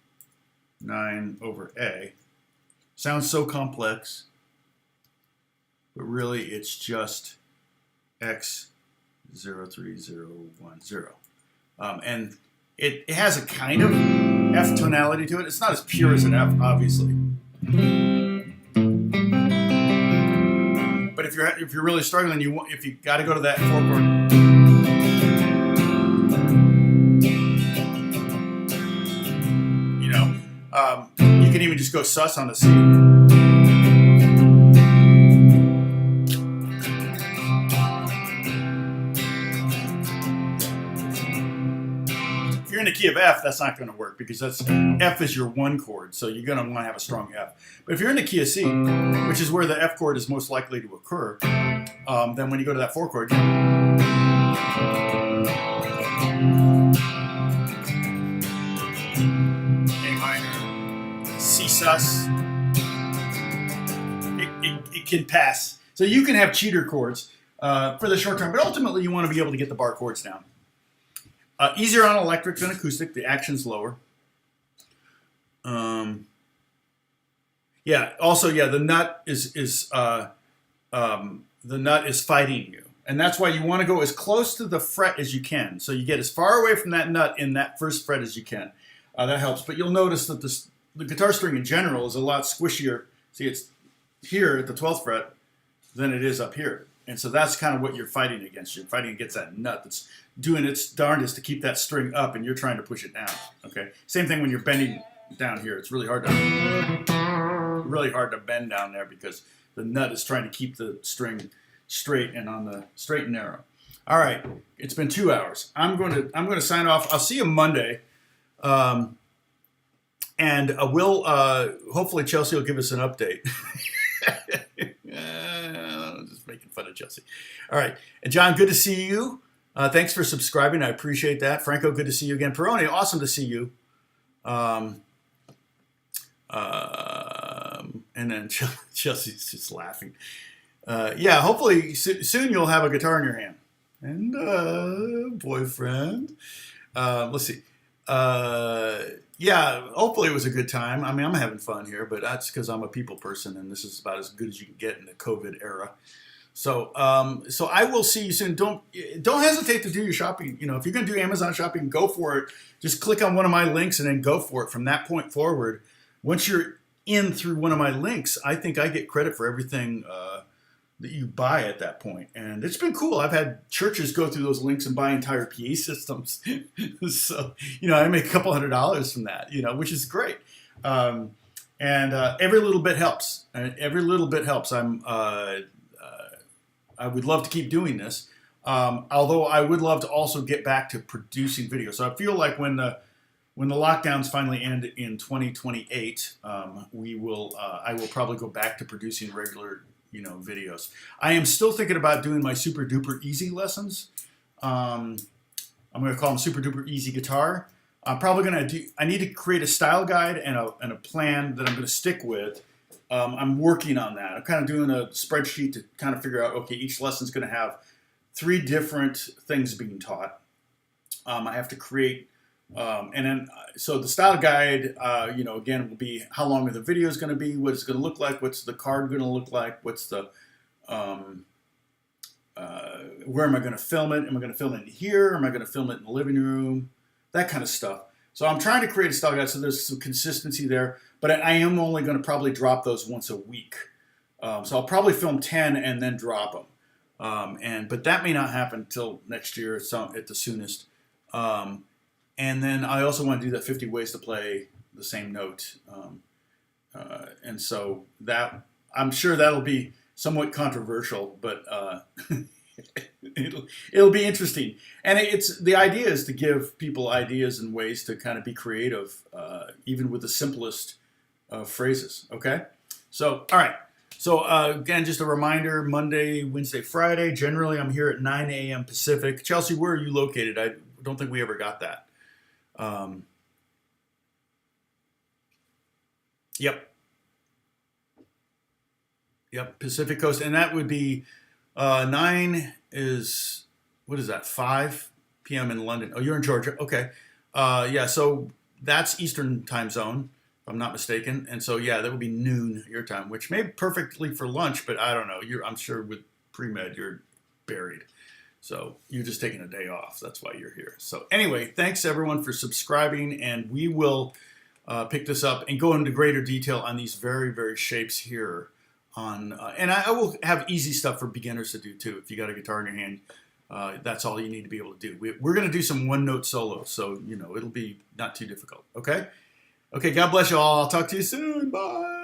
A: 9 over A. Sounds so complex, but really it's just X03010. And it has a kind of F tonality to it. It's not as pure as an F, obviously. But if you're really struggling, if you got to go to that 4 chord, you know, you can even just go sus on the C. If you're in the key of F, that's not going to work because F is your 1 chord, so you're going to want to have a strong F. But if you're in the key of C, which is where the F chord is most likely to occur, then when you go to that 4 chord, A minor, C sus, it can pass. So you can have cheater chords for the short term, but ultimately you want to be able to get the bar chords down. Easier on electric than acoustic. The action's lower. Yeah. Also, yeah. The nut is fighting you, and that's why you want to go as close to the fret as you can. So you get as far away from that nut in that first fret as you can. That helps. But you'll notice that the guitar string in general is a lot squishier. See, it's here at the 12th fret than it is up here. And so that's kind of what you're fighting against. You're fighting against that nut that's doing its darndest to keep that string up, and you're trying to push it down. Okay. Same thing when you're bending down here. It's really hard to bend down there because nut is trying to keep the string straight and on the straight and narrow. All right, it's been 2 hours. I'm going to sign off. I'll see you Monday, and we'll hopefully Chelsea will give us an update. Just making fun of Chelsea. All right, and John, good to see you. Thanks for subscribing. I appreciate that. Franco, good to see you again. Peroni, awesome to see you. And then Chelsea's just laughing. Yeah, hopefully soon you'll have a guitar in your hand. And boyfriend. Let's see. Yeah, hopefully it was a good time. I mean, I'm having fun here, but that's because I'm a people person, and this is about as good as you can get in the COVID era. So, so I will see you soon. Don't hesitate to do your shopping. You know, if you're going to do Amazon shopping, go for it. Just click on one of my links and then go for it. From that point forward, once you're in through one of my links, I think I get credit for everything that you buy at that point. And it's been cool. I've had churches go through those links and buy entire PA systems. So, you know, I make a couple $100 from that, you know, which is great. And every little bit helps. Every little bit helps. I would love to keep doing this. Although I would love to also get back to producing videos. So I feel like when the lockdowns finally end in 2028, I will probably go back to producing regular, you know, videos. I am still thinking about doing my super duper easy lessons. I'm going to call them super duper easy guitar. I'm probably going to I need to create a style guide and a plan that I'm going to stick with. I'm working on that. I'm kind of doing a spreadsheet to kind of figure out, okay, each lesson's going to have 3 different things being taught. I have to create, and then, so the style guide, you know, again, will be how long are the videos going to be, what it's going to look like, what's the card going to look like, what's the, where am I going to film it? Am I going to film it in here? Am I going to film it in the living room? That kind of stuff. So I'm trying to create a style guide so there's some consistency there, but I am only going to probably drop those once a week. So I'll probably film 10 and then drop them. But that may not happen until next year at the soonest. And then I also want to do that 50 ways to play the same note. And so that, I'm sure that'll be somewhat controversial, but it'll be interesting. And the idea is to give people ideas and ways to kind of be creative, even with the simplest phrases. Okay. So, all right. So again, just a reminder, Monday, Wednesday, Friday, generally I'm here at 9 a.m. Pacific. Chelsea, where are you located? I don't think we ever got that. Yep. Yep, Pacific Coast. And that would be 9 is, what is that, 5 p.m. in London. Oh, you're in Georgia. Okay. Yeah, so that's Eastern time zone, if I'm not mistaken. And so, yeah, that would be noon your time, which may be perfectly for lunch, but I don't know. I'm sure with pre-med, you're buried. So you're just taking a day off. That's why you're here. So anyway, thanks everyone for subscribing, and we will pick this up and go into greater detail on these very, very shapes here. And I will have easy stuff for beginners to do too. If you got a guitar in your hand, that's all you need to be able to do. We're going to do some one-note solos, so you know it'll be not too difficult. Okay. Okay. God bless you all. I'll talk to you soon. Bye.